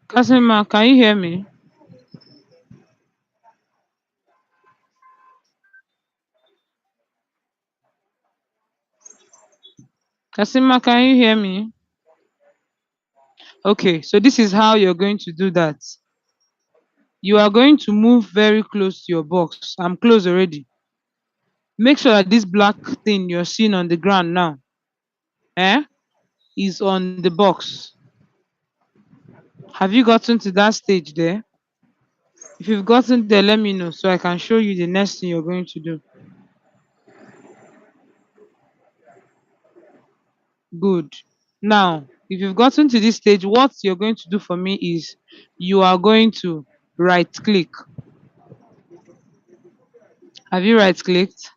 Kasima, can you hear me? Kasima, can you hear me? Okay, so this is how you're going to do that. You are going to move very close to your box. I'm close already. Make sure that this black thing you're seeing on the ground now, eh, is on the box. Have you gotten to that stage there? If you've gotten there, let me know so I can show you the next thing you're going to do. Good. Now, if you've gotten to this stage, what you're going to do for me is you are going to right click. Have you right clicked?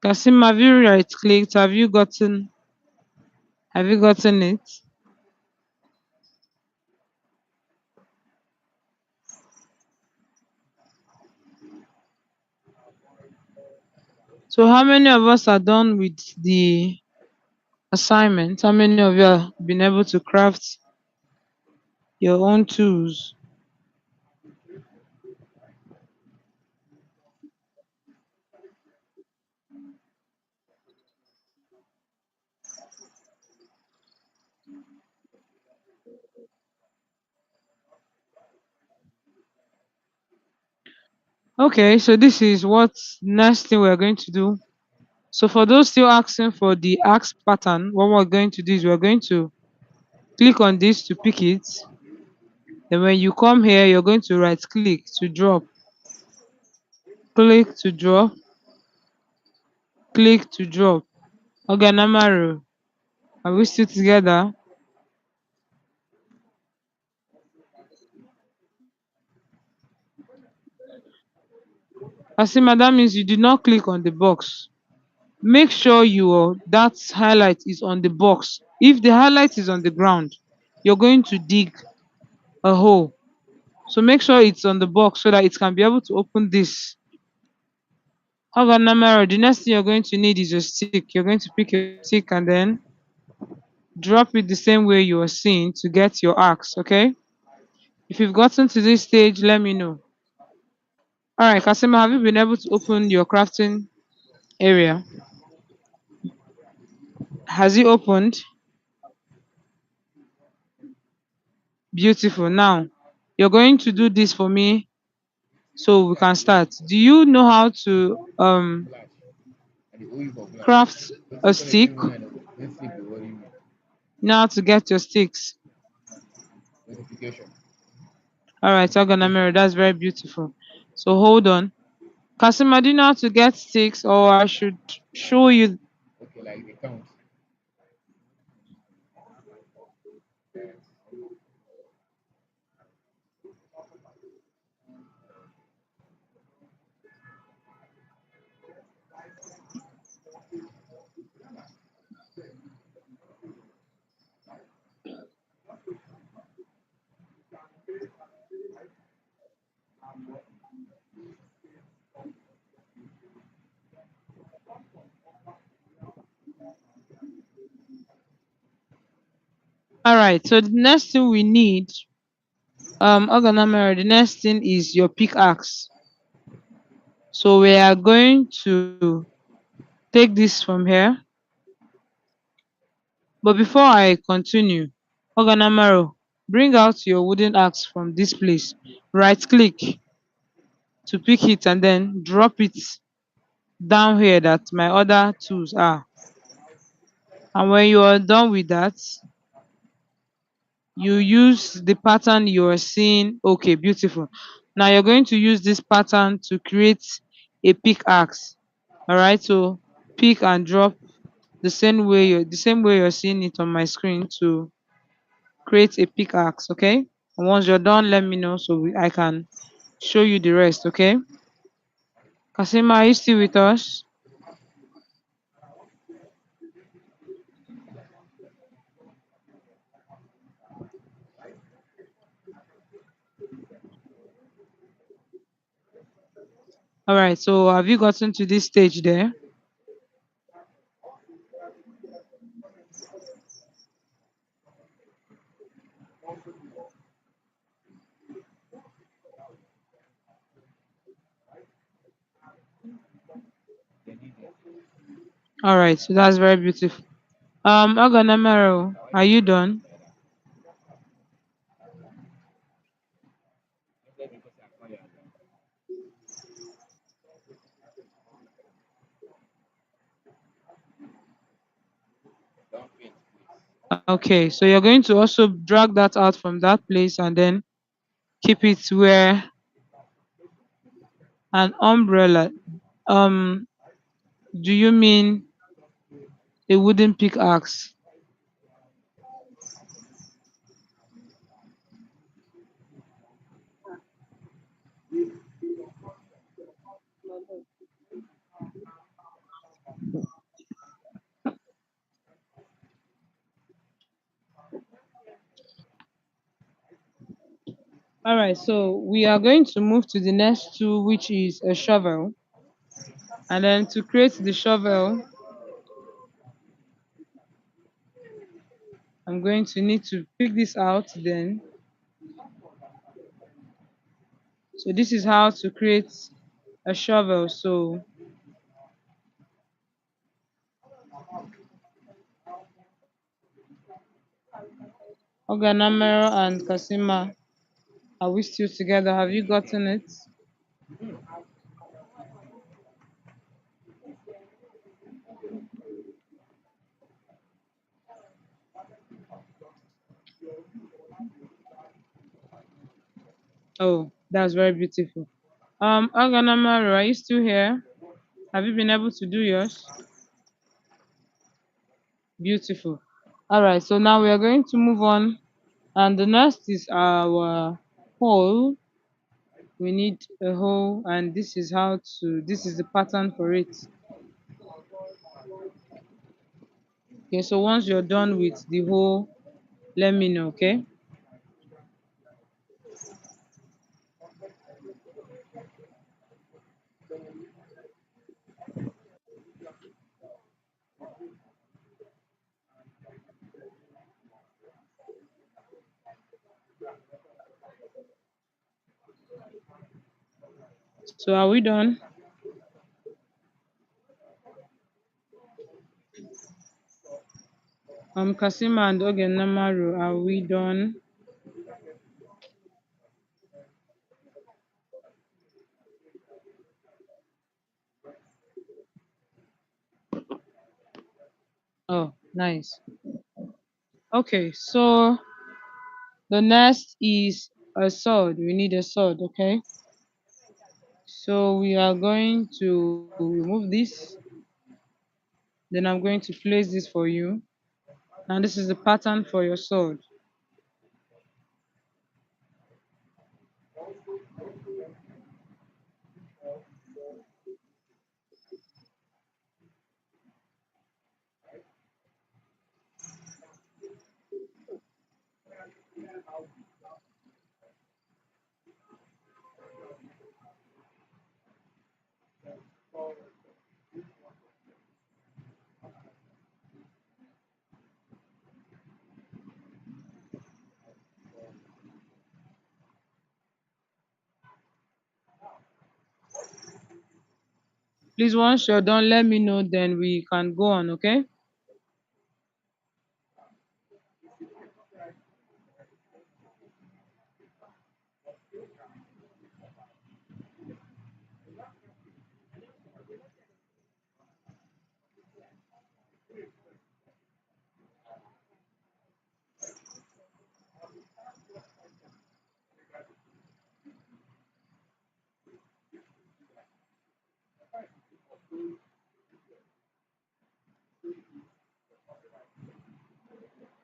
Kasim, have you right clicked? Have you gotten it? So how many of us are done with the assignment? How many of you have been able to craft your own tools? Okay, so this is what next thing we're going to do. So for those still asking for the axe pattern, what we're going to do is we're going to click on this to pick it. Then when you come here, you're going to right click to drop, click to drop, click to drop. Oganamaru, are we still together? Asima, that means you did not click on the box. Make sure your that highlight is on the box. If the highlight is on the ground, you're going to dig a hole. So make sure it's on the box so that it can be able to open this. Oganamaru, the next thing you're going to need is your stick. You're going to pick your stick and then drop it the same way you are seeing to get your axe, okay? If you've gotten to this stage, let me know. All right, Kasima, have you been able to open your crafting area? Has it opened? Beautiful. Now, you're going to do this for me so we can start. Do you know how to Flash. And the oil for flash. craft But a this one is stick? still mine. This stick will worry me. Now to get your sticks. Notification. All right, Mirror, that's very beautiful. So hold on. Kasima, do you know how to get sticks or I should show you? Okay, like the count. All right, so the next thing we need, Mirror, the next thing is your pickaxe. So we are going to take this from here. But before I continue, Oganamaro, bring out your wooden axe from this place. Right click to pick it and then drop it down here that my other tools are. And when you are done with that, you use the pattern you are seeing. Okay, beautiful. Now you're going to use this pattern to create a pickaxe. All right, so pick and drop the same way you're seeing it on my screen to create a pickaxe, okay? And once you're done, let me know so I can show you the rest, okay? Kasima, are you still with us? All right, so have you gotten to this stage there? All right, so that's very beautiful. Oganamero, are you done? Let me just acquire them. Don't faint, please. Okay, so you're going to also drag that out from that place and then keep it where an umbrella. Um, do you mean a wooden pickaxe? All right, so we are going to move to the next tool, which is a shovel. And then to create the shovel, I'm going to need to pick this out then. So this is how to create a shovel. So Oganamero and Kasima, are we still together? Have you gotten it? Oh, that's very beautiful. Oganamero, are you still here? Have you been able to do yours? Beautiful. All right, so now we are going to move on. And the next is our hole. We need a hole, and this is the pattern for it. Okay, so once you're done with the hole, let me know, okay? So are we done? Kasima and Ogenamaru, are we done? Oh, nice. Okay, so the next is a sword. We need a sword, okay? So we are going to remove this. Then I'm going to place this for you. Now this is the pattern for your sword. Please, once you're done, let me know, then we can go on, okay?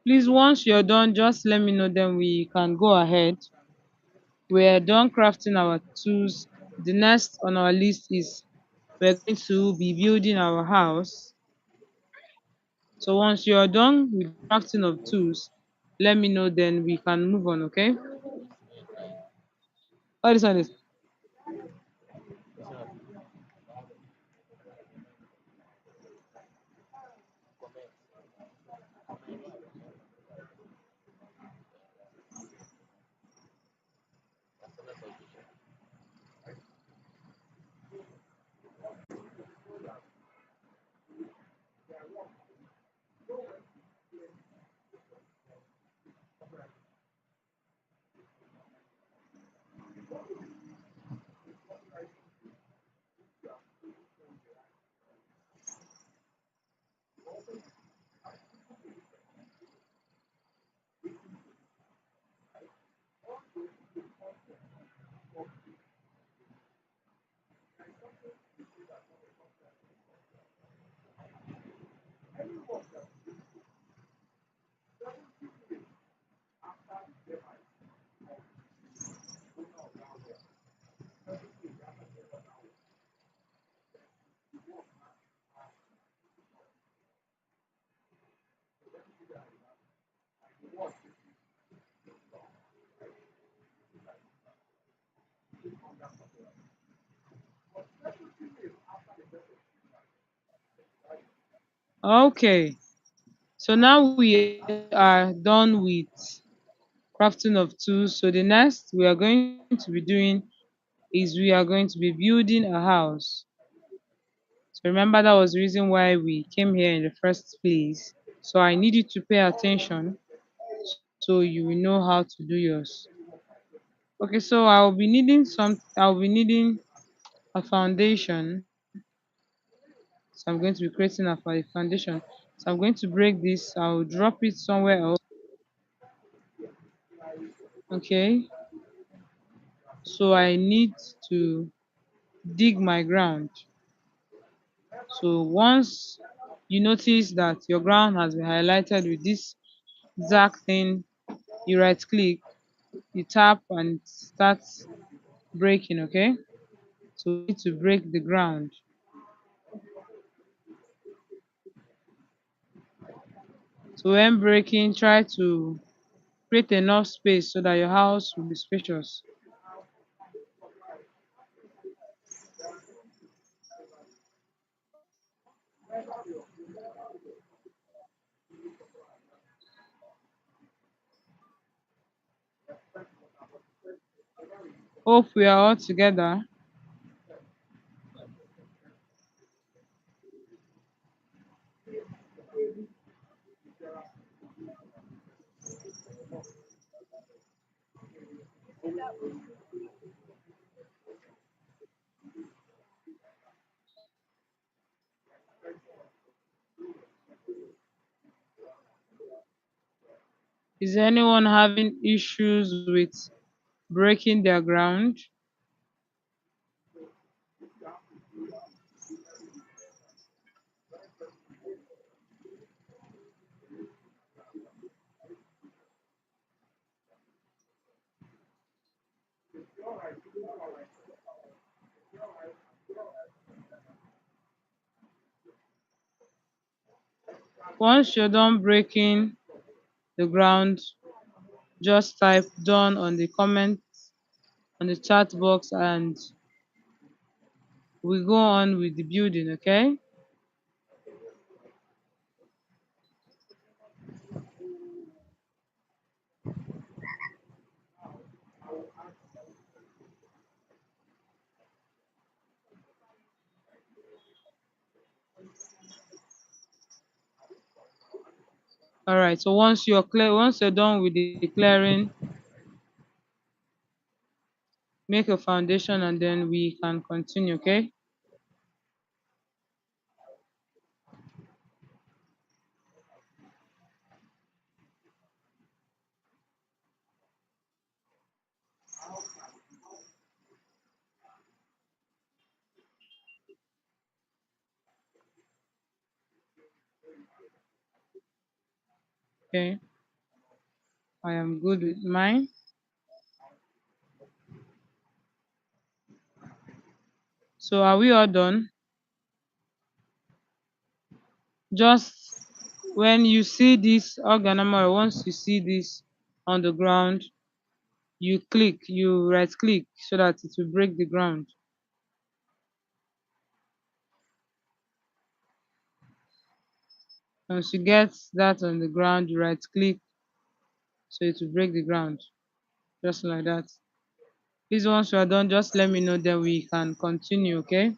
Please, once you're done, just let me know, then we can go ahead. We're done crafting our tools. The next on our list is we're going to be building our house. So once you're done with crafting of tools, let me know, then we can move on, okay? Yeah, right. All this one is This one comment, customer submission. okay. So now we are done with crafting of tools. So the next we are going to be doing is we are going to be building a house. So remember, that was the reason why we came here in the first place. So I need you to pay attention so you will know how to do yours. Okay, so I'll be needing a foundation. So I'm going to be creating a foundation. So I'm going to break this, I'll drop it somewhere else. Okay, so I need to dig my ground. So once you notice that your ground has been highlighted with this dark thing, you right click, you tap and start breaking, okay? So we need to break the ground. So when breaking, try to create enough space so that your house will be spacious. Hope we are all together. Is anyone having issues with breaking their ground? Once you're done breaking the ground, just type done on the comment on the chat box and we go on with the building, okay? All right, so once you're done with the clearing, make a foundation and then we can continue, okay? Okay. I am good with mine. So are we all done? Just when you see this organama, once you see this on the ground, you right click so that it will break the ground. Once you get that on the ground, you right click so it will break the ground. Just like that. Please, once you are done, just let me know, then we can continue, okay?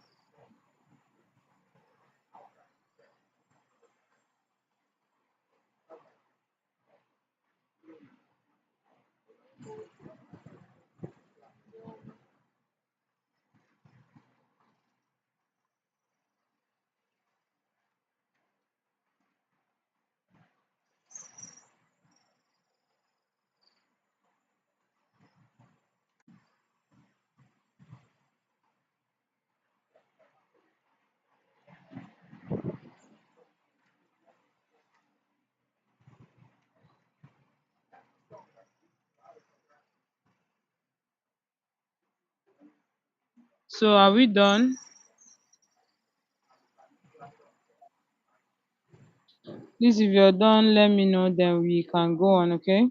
So are we done? Please, if you're done, let me know, then we can go on, okay?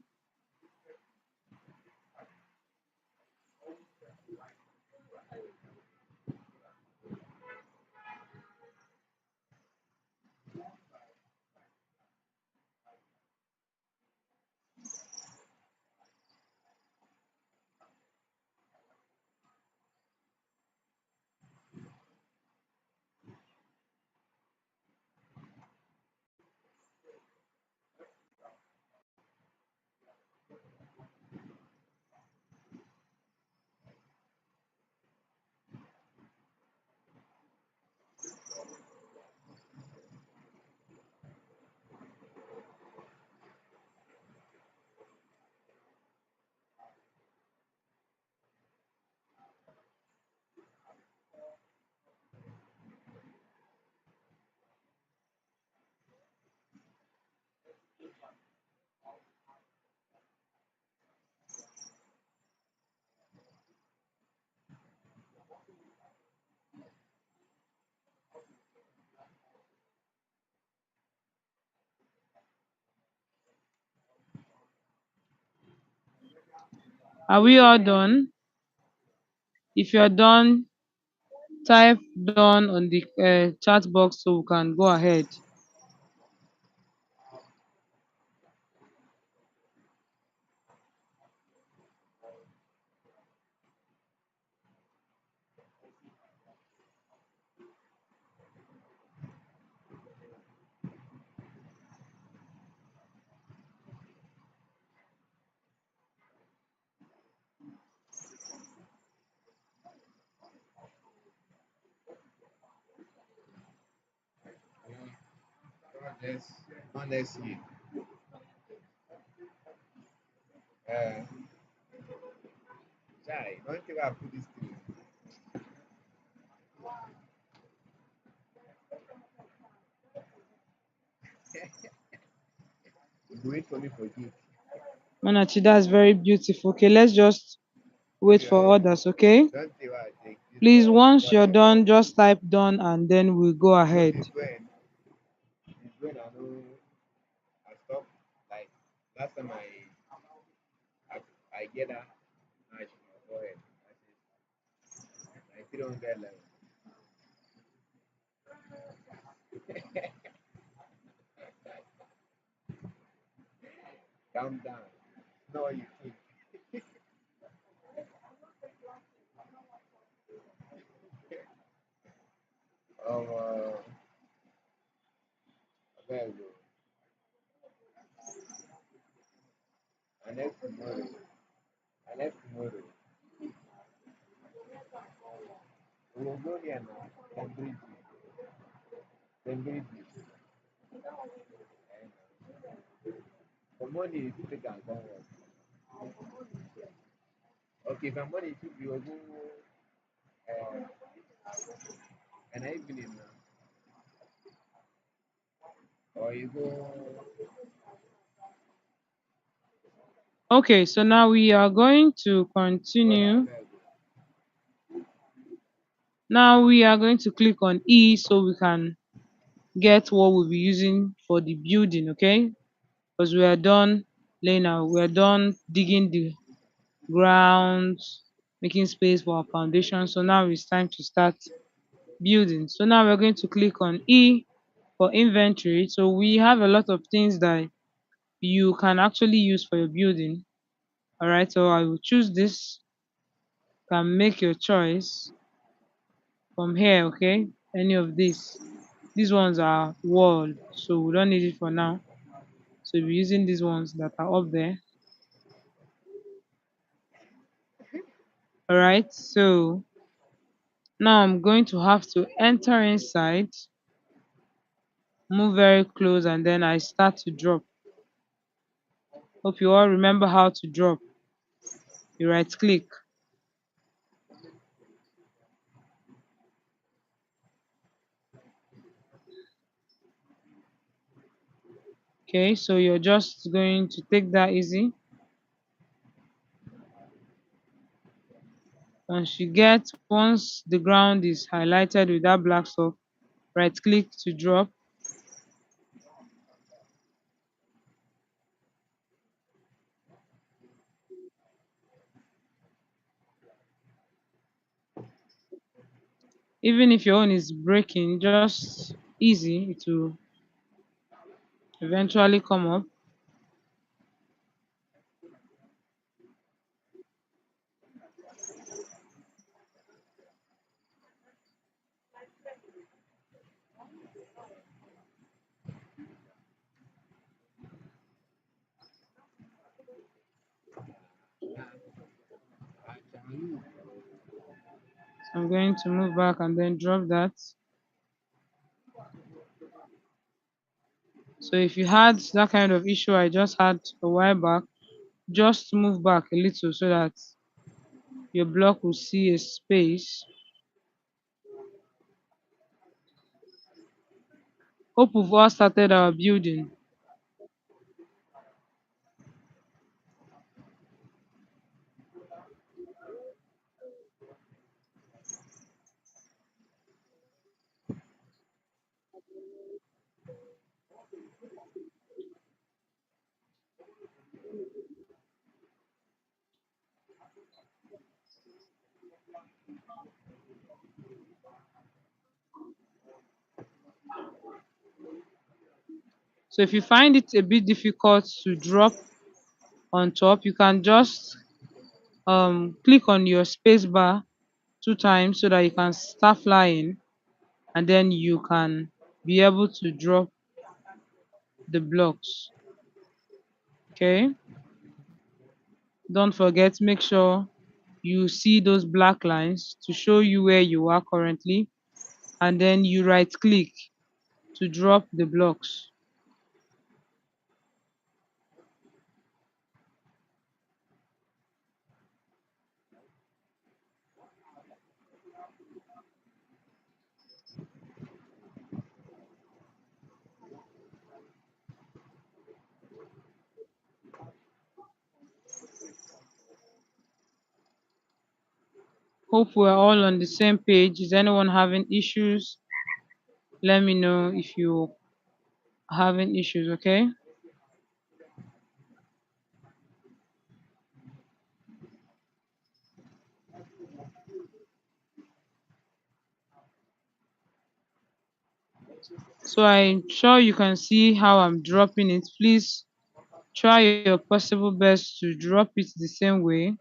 Are we all done? If you're done, type done on the chat box so we can go ahead. Let's honestly, uh, Chai, don't think I put this thing. You wait for me for gift. Manachi, that's very beautiful. Okay, let's just wait Yeah, for others, okay? don't think I take this Please, for once what you're I want. done, just type done and then we'll go No, ahead. this when I know I stop. Like last time I, I get that, I should go ahead. I 300 level. Calm down. Know what you think. Uh, available. And next tomorrow. And next tomorrow. We will go there now. Cambridge. Cambridge. And for money, you think I can come work. Okay, for money, you will go an evening now. Or you go Okay, so now we are going to Well, continue. abeg o. Now we are going to click on E so we can get what we'll be using for the building, okay? Because we are done laying out, we are done digging the ground, making space for our foundation. So now it's time to start building. So now we're going to click on E for inventory. So we have a lot of things that you can actually use for your building. All right, so I will choose this. You can make your choice from here, okay? Any of these. These ones are wall, so we don't need it for now. So we're using these ones that are up there. All right, so now I'm going to have to enter inside, move very close, and then I start to drop. Hope you all remember how to drop. You right click. Okay, so you're just going to take that easy. Once the ground is highlighted with that black stuff, right click to drop. Even if your own is breaking, just easy, it will eventually come up. Ajayi. So I'm going to move back and then drop that. So if you had that kind of issue I just had a while back, just move back a little so that your block will see a space. Hope we've all started our building. So if you find it a bit difficult to drop on top, you can just click on your space bar 2 times so that you can start flying, and then you can be able to drop the blocks. Okay, don't forget, make sure you see those black lines to show you where you are currently, and then you right click to drop the blocks. Hope we're all on the same page. Is anyone having issues? Let me know if you are having issues, okay? So I'm sure you can see how I'm dropping it. Please try your possible best to drop it the same way.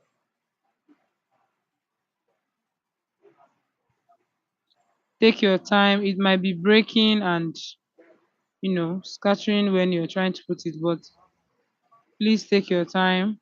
Take your time. It might be breaking and scattering when you're trying to put it, but please take your time.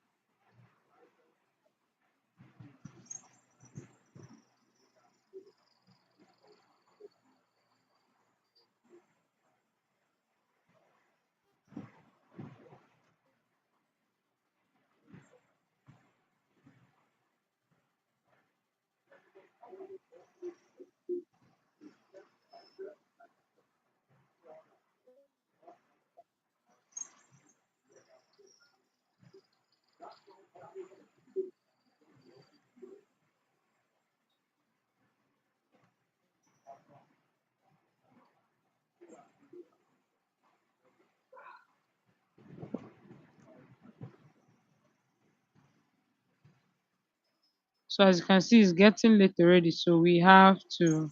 So as you can see, it's getting late already, so we have to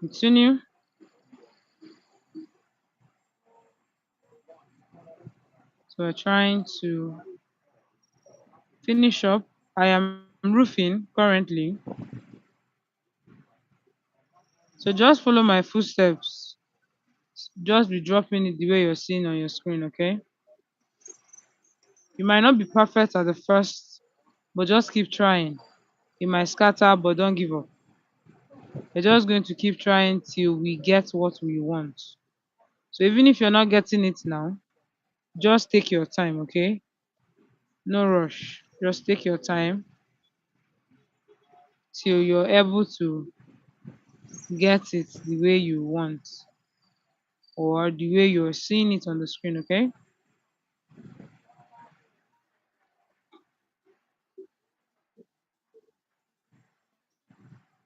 continue. So we're trying to finish up. I am roofing currently, so just follow my footsteps. Just be dropping it the way you're seeing on your screen, okay? You might not be perfect at the first, but just keep trying. It might scatter, but don't give up. We're just going to keep trying till we get what we want. So even if you're not getting it now, just take your time, okay? No rush. Just take your time till you're able to get it the way you want or the way you're seeing it on the screen, okay?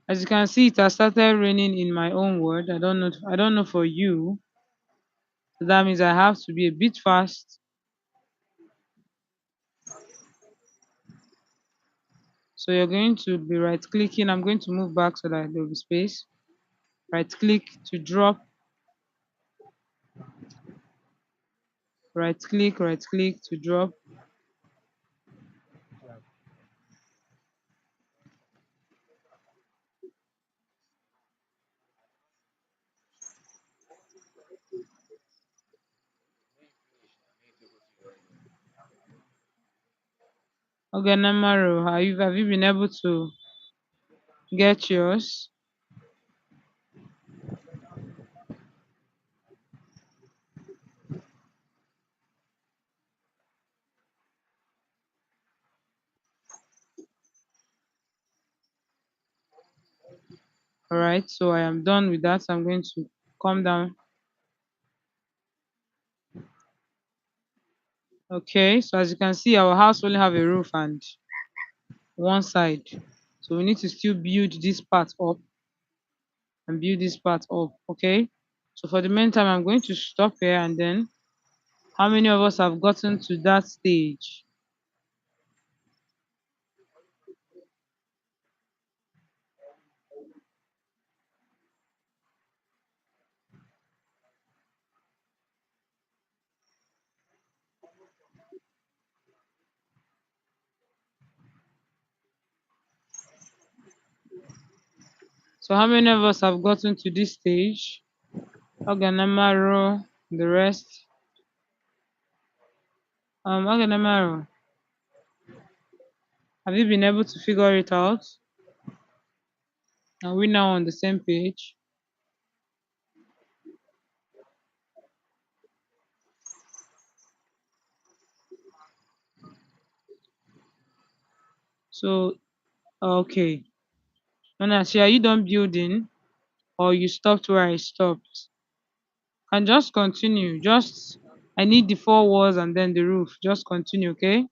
As you can see, it has started raining in my own word. I don't know for you. So that means I have to be a bit fast. So you're going to be right clicking. I'm going to move back so that there will be space. Right click to drop, right click to drop. Oganamaro, have you been able to get yours? All right, so I am done with that. I'm going to come down. Okay, so as you can see, our house only have a roof and one side. So we need to still build this part up and build this part up. Okay. So for the meantime, I'm going to stop here and then how many of us have gotten to that stage? So how many of us have gotten to this stage? Oganamaro, the rest. Oganamaro, have you been able to figure it out? Are we now on the same page? So, okay. Onachi, are you done building or you stopped where I stopped? And just continue. I need the four walls and then the roof. Just continue, okay?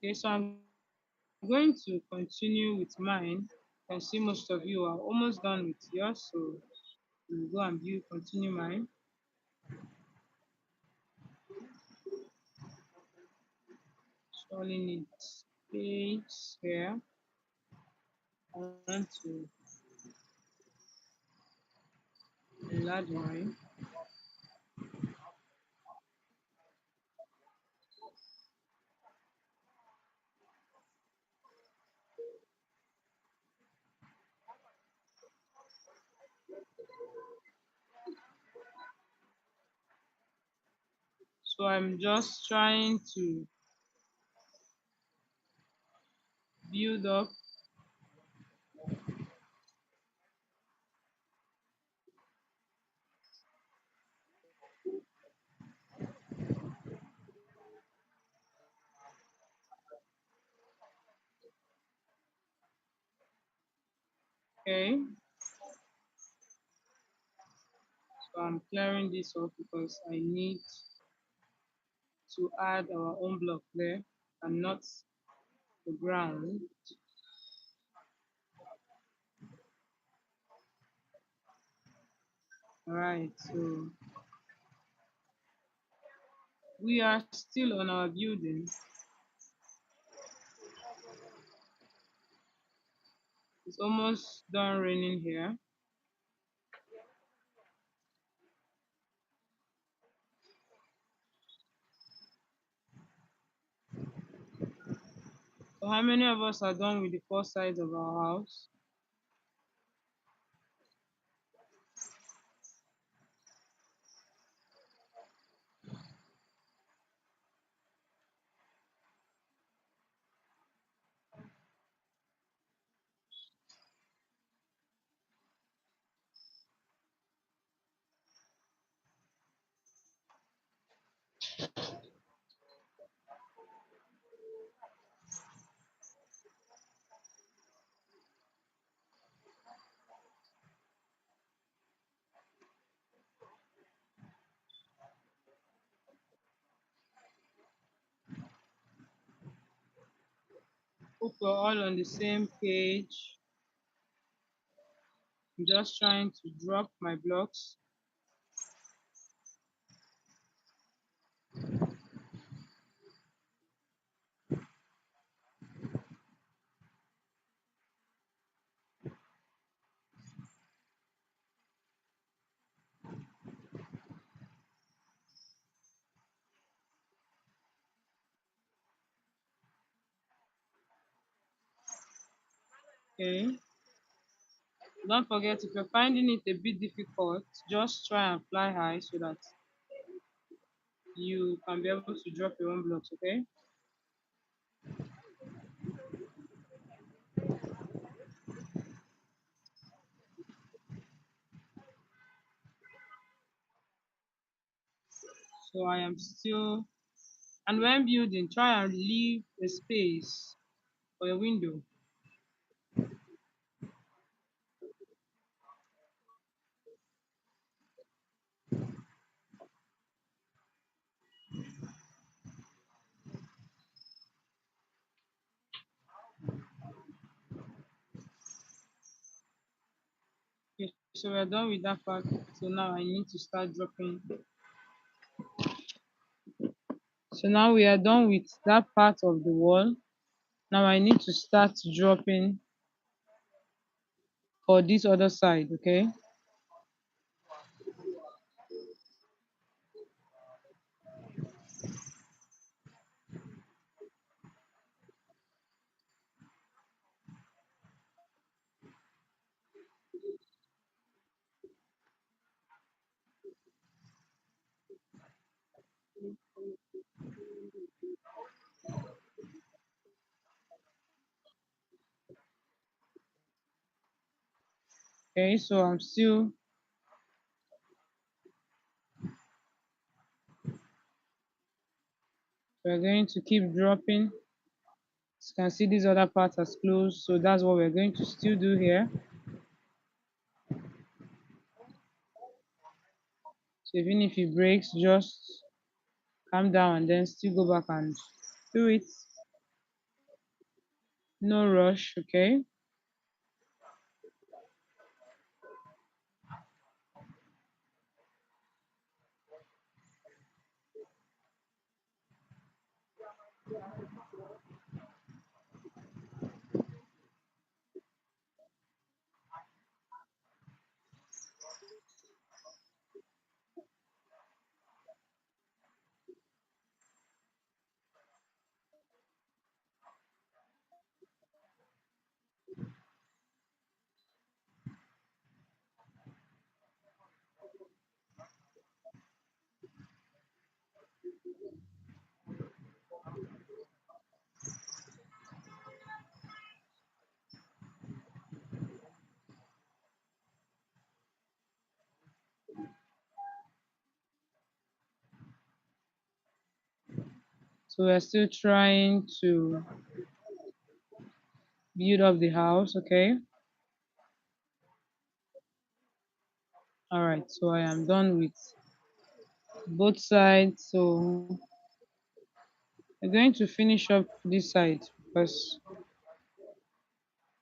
Okay, so I'm going to continue with mine. I can see most of you are almost done with yours, so we'll go and continue mine. Surely need space here. I want to enlarge mine. So I'm just trying to build up. Okay, so I'm clearing this off because I need to add our own block there and not the ground. All right, so we are still on our building. It's almost done raining here. So how many of us are done with the four sides of our house? Hope we're all on the same page. I'm just trying to drop my blocks. Okay. Don't forget, if you're finding it a bit difficult, just try and fly high so that you can be able to drop your own blocks, okay? So I am still, and when building, try and leave a space for a window. Okay, so we're done with that part. So now I need to start dropping. So now we are done with that part of the wall. Now I need to start dropping for this other side, okay? Okay, so we're going to keep dropping. As you can see, this other part has closed, so that's what we're going to still do here. So even if it breaks, just calm down and then still go back and do it. No rush, okay? So we're still trying to build up the house, okay? All right, so I am done with both sides. So we're going to finish up this side because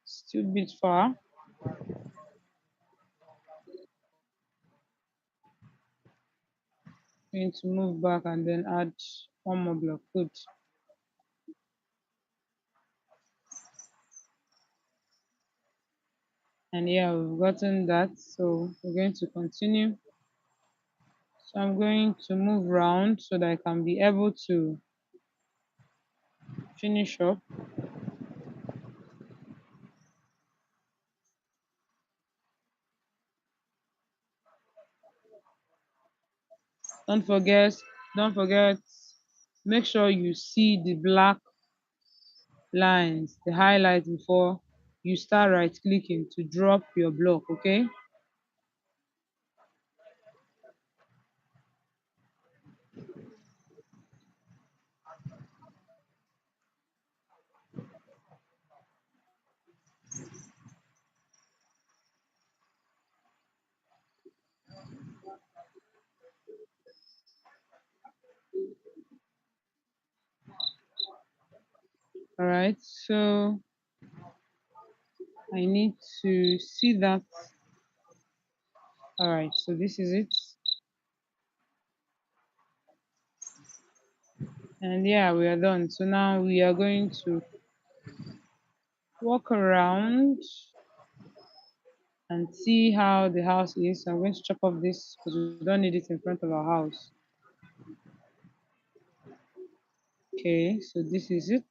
it's still a bit far. Going to move back and then add one more block. Good. And yeah, we've gotten that. So we're going to continue. So I'm going to move around so that I can be able to finish up. Don't forget, don't forget, make sure you see the black lines, the highlight before you start right clicking to drop your block, okay? All right, so I need to see that. All right, so this is it. And yeah, we are done. So now we are going to walk around and see how the house is. I'm going to chop off this because we don't need it in front of our house. Okay, so this is it.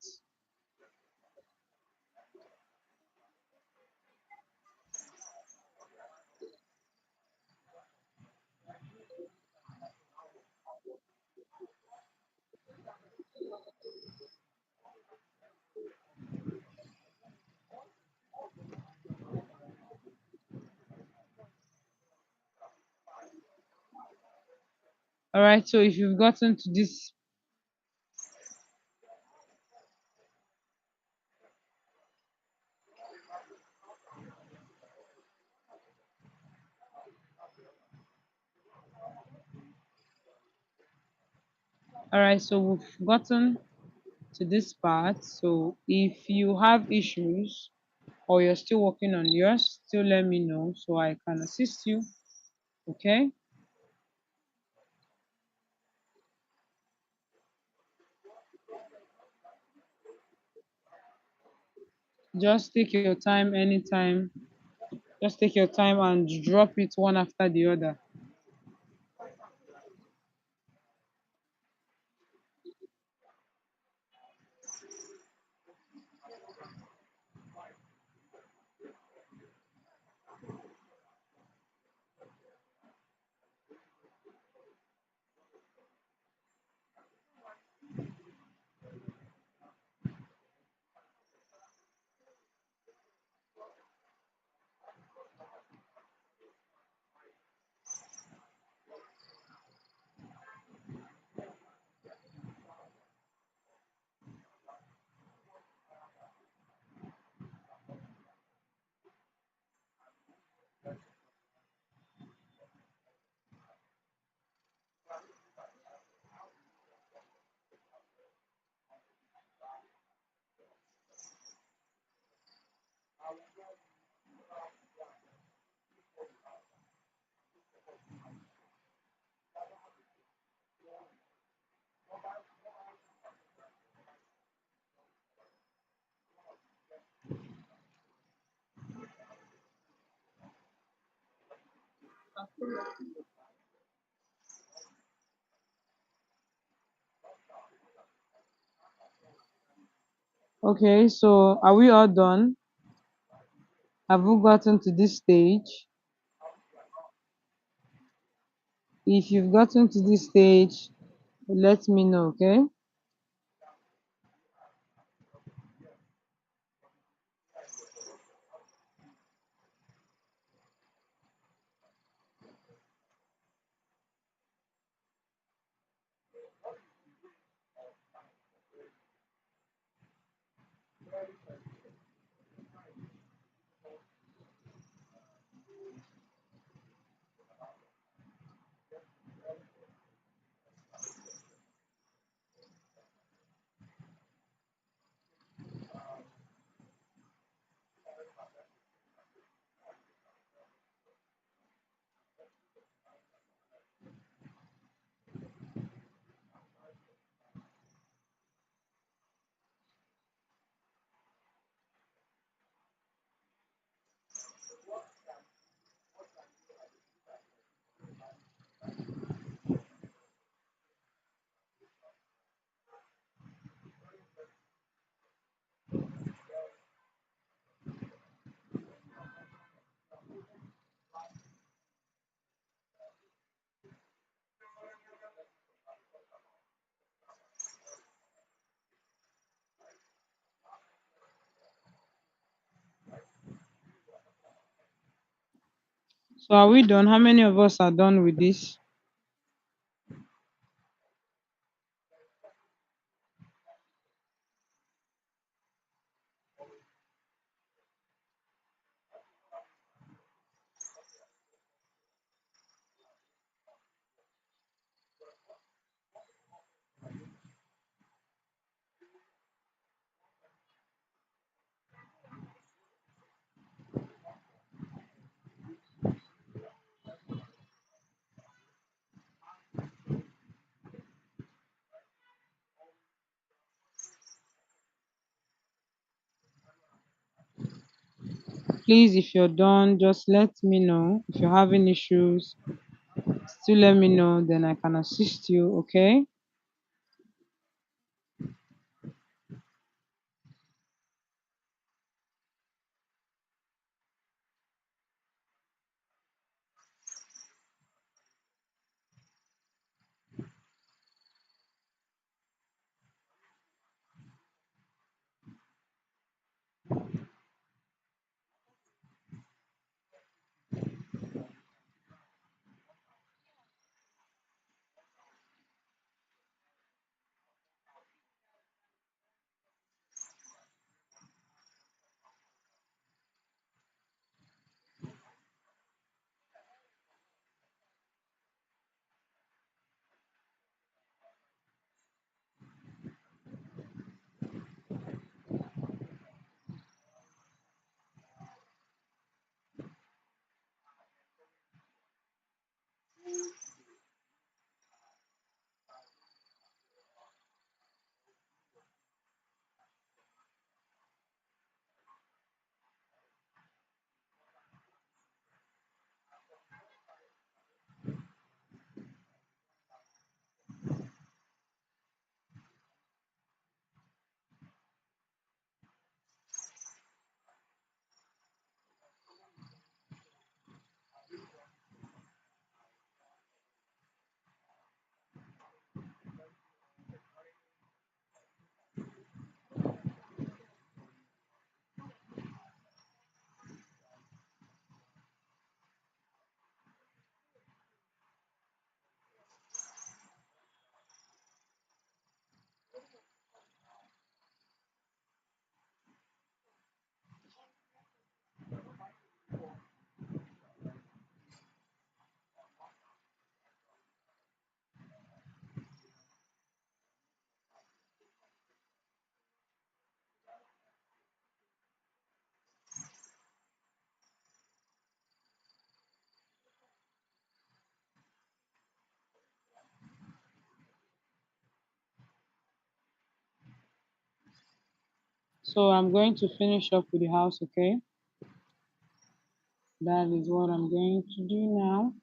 All right, so if you've gotten to this, all right, so we've gotten to this part. So if you have issues or you're still working on yours, still let me know so I can assist you. Okay, just take your time anytime. Just take your time and drop it one after the other. Okay, so are we all done? Have we gotten to this stage? If you've gotten to this stage, let me know, okay? So are we done? How many of us are done with this? Please, if you're done, just let me know. If you're having issues, still let me know, then I can assist you, okay? So I'm going to finish up with the house, okay? That is what I'm going to do now.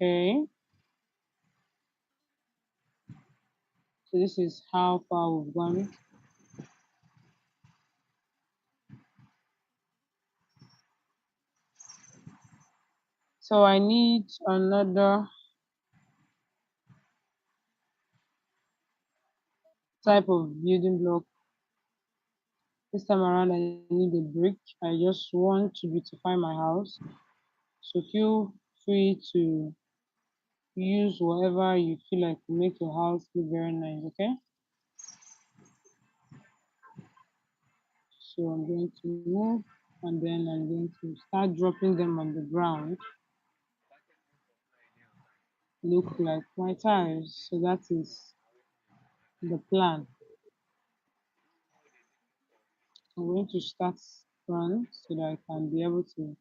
Okay. So this is how far we've gone. So I need another type of building block. This time around, I need a brick. I just want to beautify my house. So feel free to use whatever you feel like to make your house look very nice, okay? So I'm going to move and then I'm going to start dropping them on the ground. Look like my tiles. So that is the plan. I'm going to start front so that I can be able to.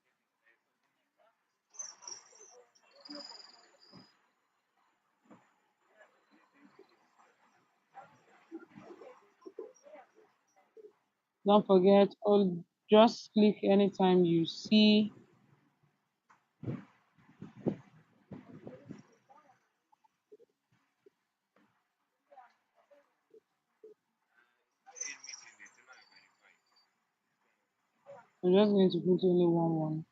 Don't forget, just click anytime you see. In meeting, they say now you verify. I'm just going to put only one.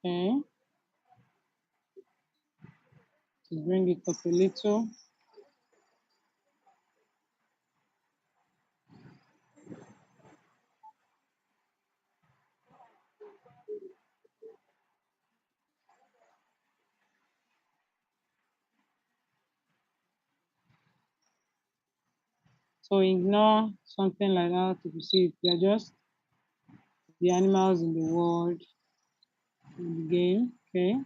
Okay, to bring it up a little. So ignore something like that if you see it. They're just the animals in the world in the game. Okay.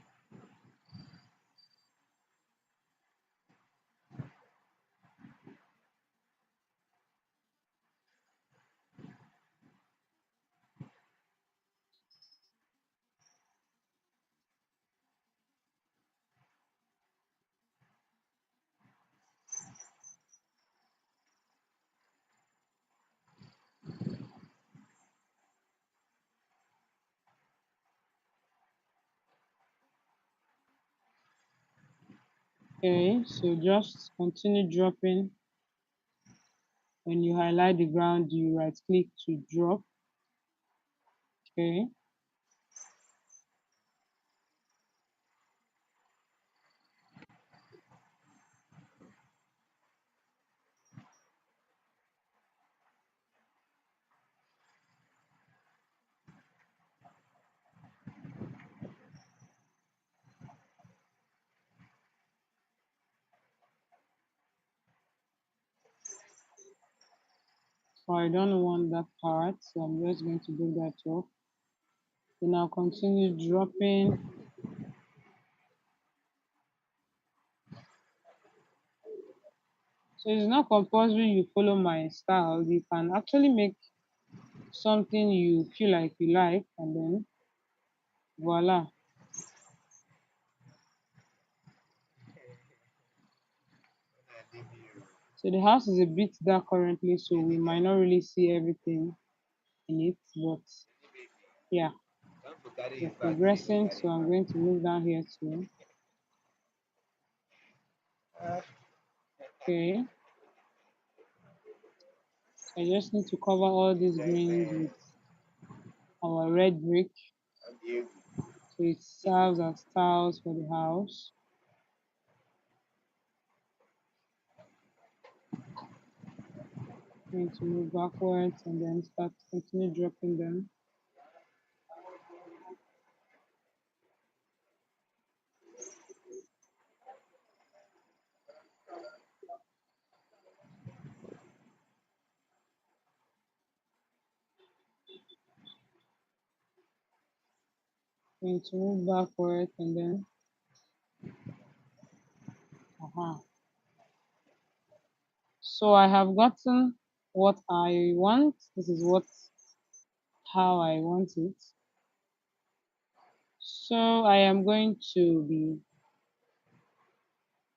Okay, so just continue dropping. When you highlight the ground, you right click to drop. Okay. So I don't want that part, so I'm just going to do that off. Then I'll continue dropping. So it's not compulsory you follow my style. You can actually make something you feel like you like, and then voila. When I leave you, So the house is a bit dark currently, so we might not really see everything in it, but baby, yeah, come to carry we're his bag, say no progressing. carry So him I'm back. going to move down here too. Ah, Okay, so I just need to cover all these greens enjoyment. with our red brick, And you, so it serves as tiles for the house. Going to move backwards and then start continue dropping them. Going to move backwards and then uh-huh. So I have gotten what I want. This is what how I want it. So I am going to be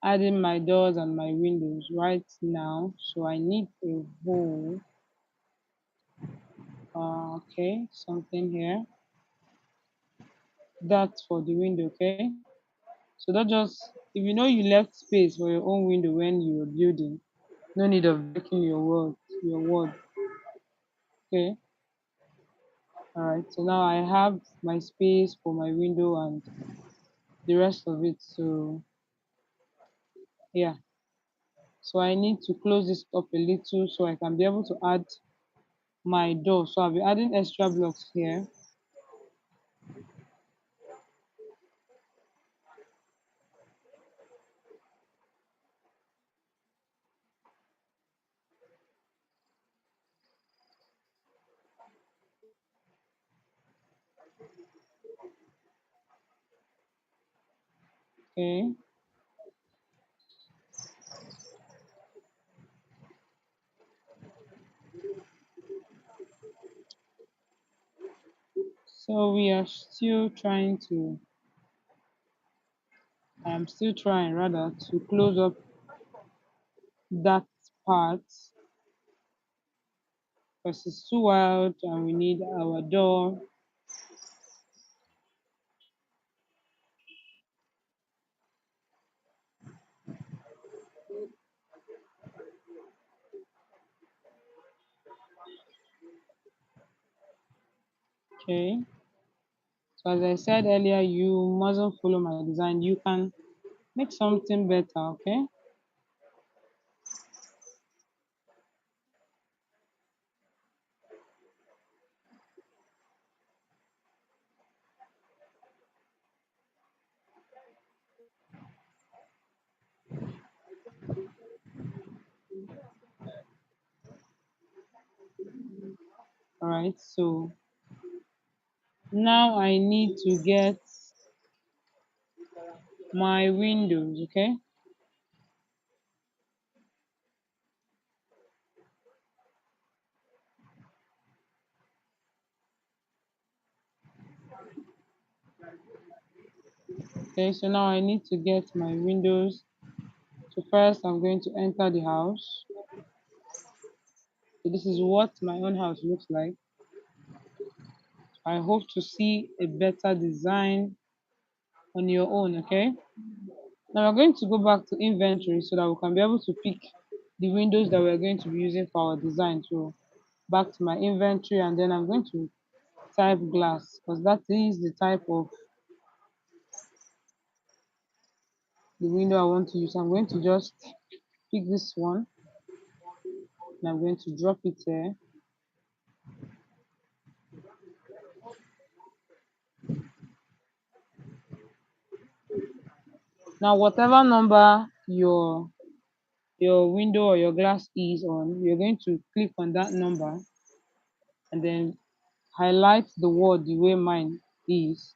adding my doors and my windows right now. So I need a hole. Okay, something here. That's for the window, okay? So that just if you know you left space for your own window when you were building, no need of breaking your word. Okay. All right. So now I have my space for my window and the rest of it. So yeah. So I need to close this up a little so I can be able to add my door. So I'll be adding extra blocks here. Okay. So we are still trying to, I'm still trying rather to close up that part because it's too wild and we need our door. Okay. So as I said earlier, you mustn't follow my design. You can make something better, okay? All right. So now I need to get my windows, okay? Okay, so now I need to get my windows. So first I'm going to enter the house. So this is what my own house looks like. I hope to see a better design on your own, okay? Now we're going to go back to inventory so that we can be able to pick the windows that we're going to be using for our design. So back to my inventory and then I'm going to type glass because that is the type of the window I want to use. I'm going to just pick this one and I'm going to drop it here. Now whatever number your window or your glass is on, you're going to click on that number and then highlight the word the way mine is,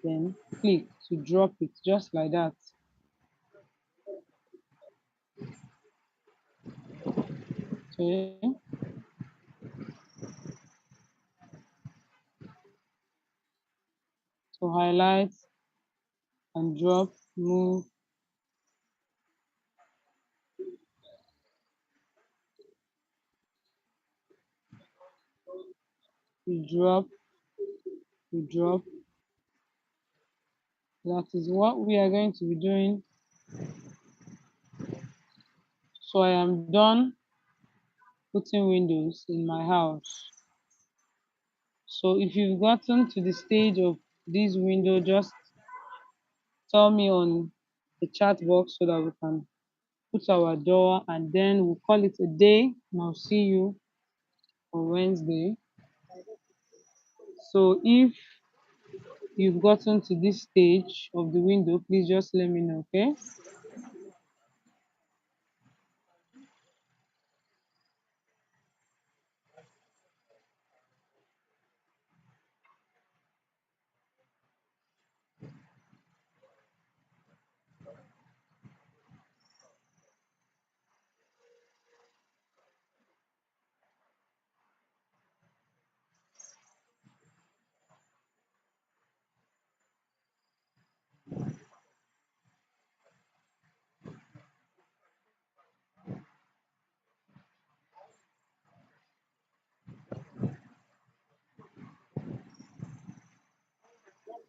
then click to drop it just like that. Okay, so highlight and drop, move, you drop, you drop. That is what we are going to be doing. So I am done putting windows in my house. So if you've gotten to the stage of this window, just tell me on the chat box so that we can put our door and then we'll call it a day and I'll see you on Wednesday. So if you've gotten to this stage of the window, please just let me know, okay?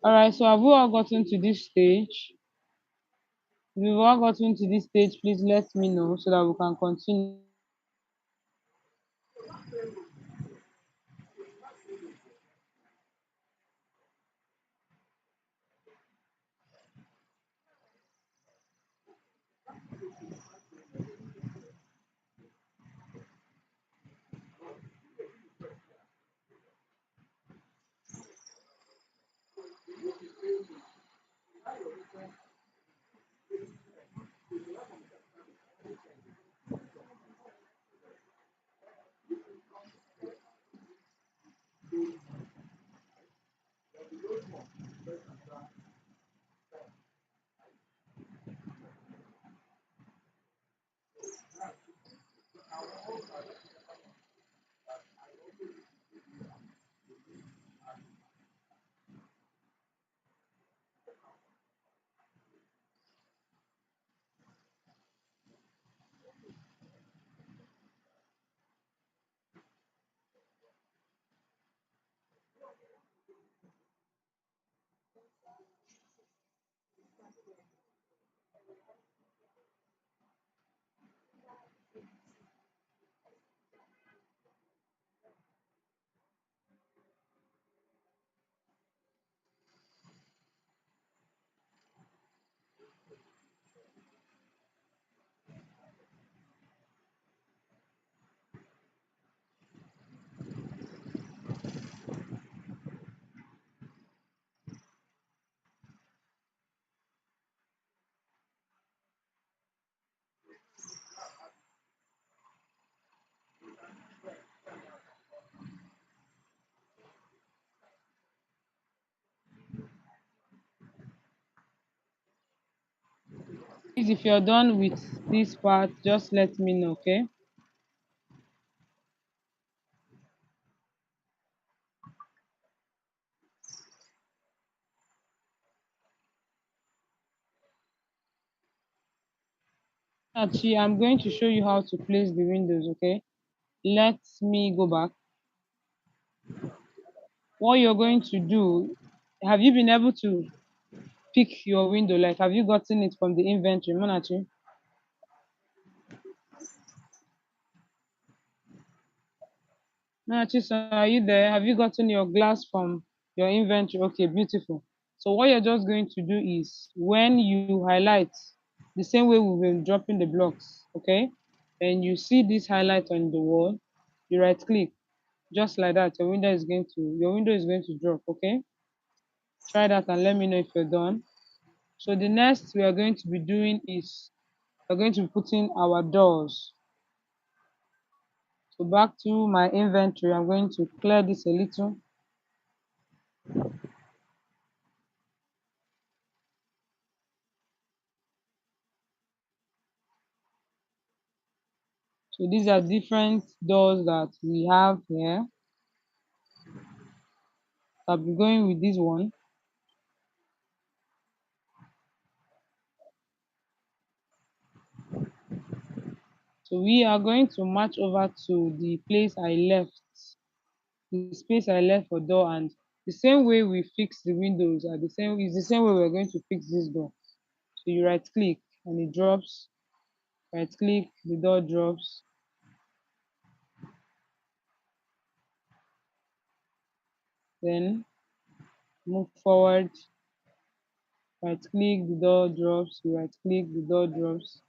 All right, so have we all gotten to this stage? If we've all gotten to this stage, please let me know so that we can continue. Please, if you're done with this part, just let me know, okay? Actually, I'm going to show you how to place the windows, okay? Let me go back. What you're going to do, have you been able to pick your window? Like, have you gotten it from the inventory, Monachi? Monachi, so are you there? Have you gotten your glass from your inventory? Okay, beautiful. So what you're just going to do is when you highlight the same way we've been dropping the blocks, okay? And you see this highlight on the wall, you right click just like that. Your window is going to drop, okay? Try that and let me know if you're done. So the next we are going to be doing is we're going to be putting our doors. So back to my inventory, I'm going to clear this a little. So these are different doors that we have here. I'll be going with this one. So we are going to march over to the place I left, the space I left for door, and the same way we fix the windows are the same is the same way we're going to fix this door. So you right click and it drops, right click, the door drops, then move forward, right click, the door drops, you right click, the door drops.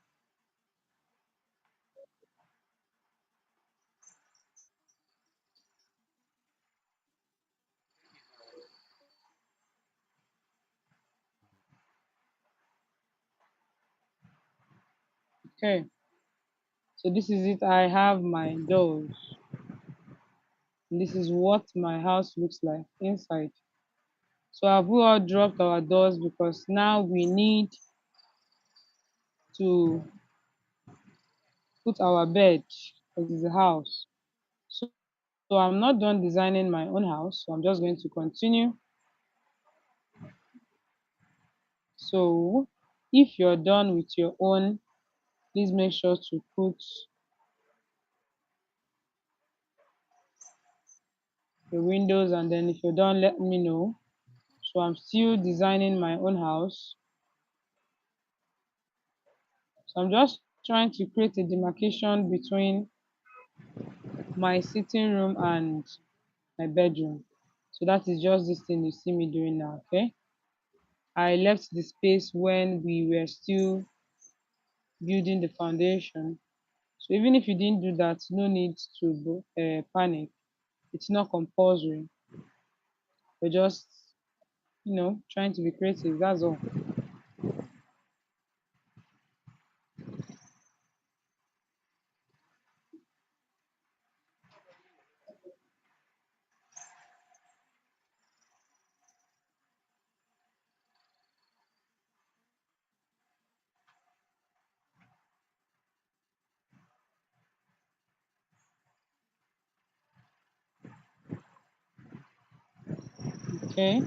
Okay, so this is it. I have my doors. And this is what my house looks like inside. So have we all dropped our doors because now we need to put our bed because it's a house. So, so I'm not done designing my own house. So I'm just going to continue. So if you're done with your own, please make sure to put the windows, and then if you're done, let me know. So I'm still designing my own house. So I'm just trying to create a demarcation between my sitting room and my bedroom. So that is just this thing you see me doing now, okay? I left the space when we were still building the foundation. So even if you didn't do that, no need to panic. It's not compulsory. We're just, trying to be creative. That's all. Okay.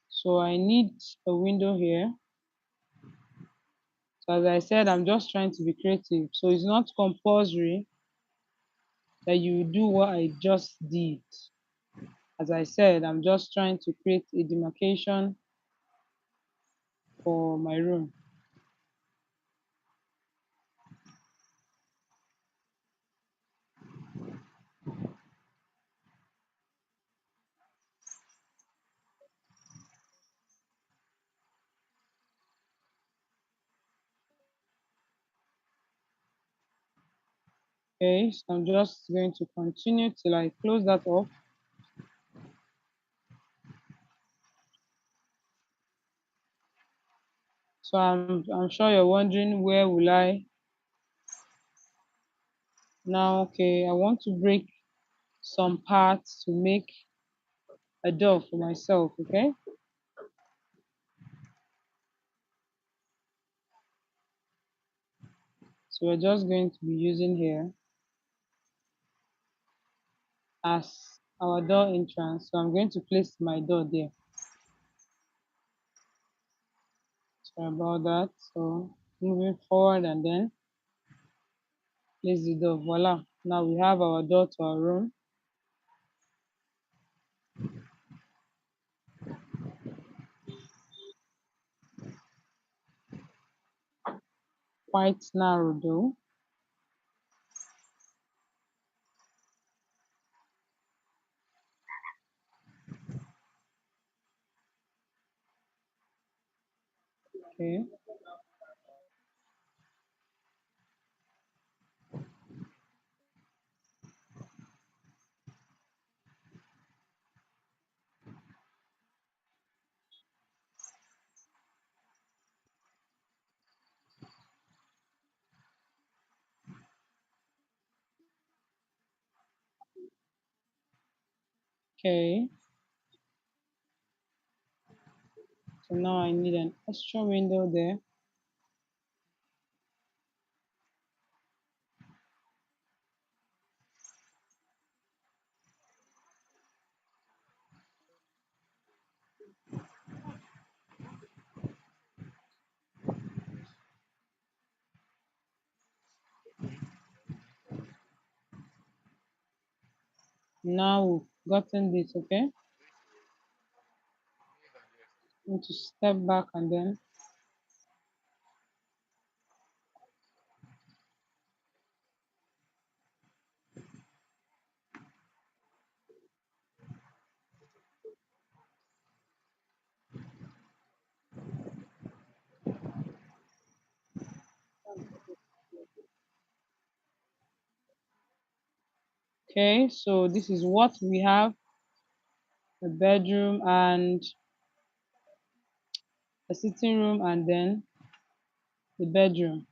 So I need a window here. So as I said, I'm just trying to be creative. So it's not compulsory that you do what I just did. As I said, I'm just trying to create a demarcation for my room. Okay, so I'm just going to continue till I close that off. So I'm sure you're wondering where will I now. Okay, I want to break some parts to make a door for myself. Okay, so we're just going to be using here as our door entrance. So I'm going to place my door there. Sorry about that. So moving forward and then place the door. Voila. Now we have our door to our room. Quite narrow though. Okay. Okay. So now I need an extra window there. Now we've gotten this, okay? Need to step back and then okay, so this is what we have, a bedroom and a sitting room and then the bedroom.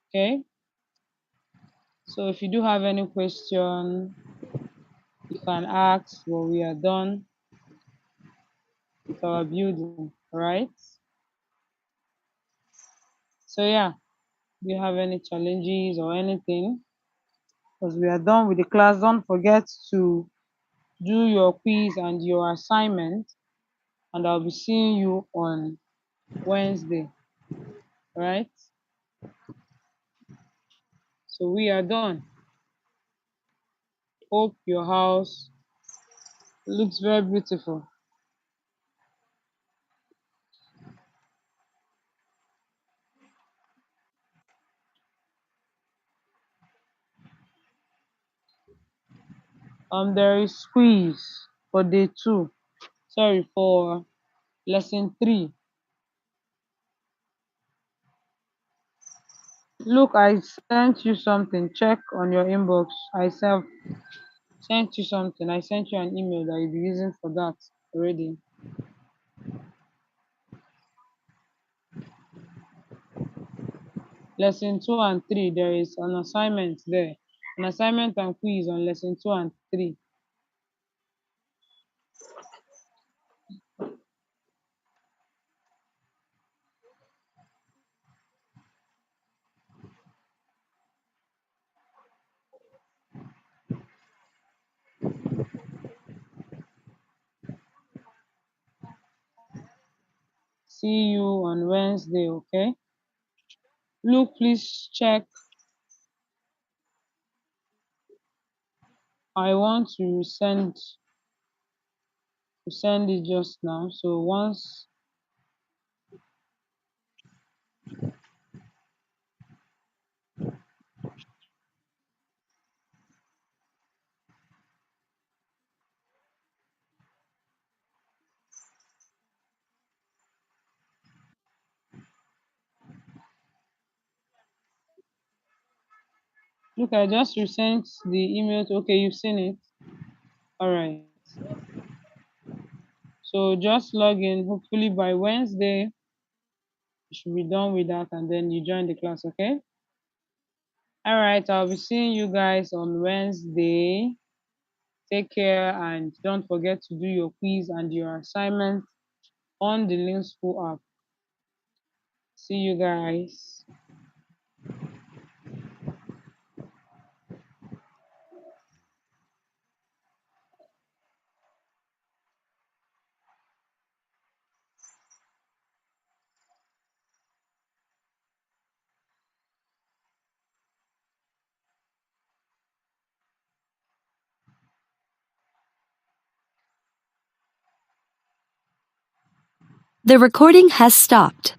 Okay, so if you do have any question, you can ask. Well, we are done with our building, right? So yeah, do you have any challenges or anything? Because we are done with the class, don't forget to do your quiz and your assignment, and I'll be seeing you on Wednesday, right? So we are done. Hope your house looks very beautiful. There is quiz for day 2. Sorry, for lesson 3. Look, I sent you something. Check on your inbox. I sent you something. I sent you an email that you'll be using for that already. Lesson 2 and 3, there is an assignment there. An assignment and quiz on lesson 2 and 3. See you on Wednesday, okay? Look, please check. I want to send it just now. So once, Look, I just resent the email to, okay, you've seen it. All right. So just log in. Hopefully by Wednesday, you should be done with that and then you join the class, okay? All right, I'll be seeing you guys on Wednesday. Take care and don't forget to do your quiz and your assignment on the Lean School app. See you guys. The recording has stopped.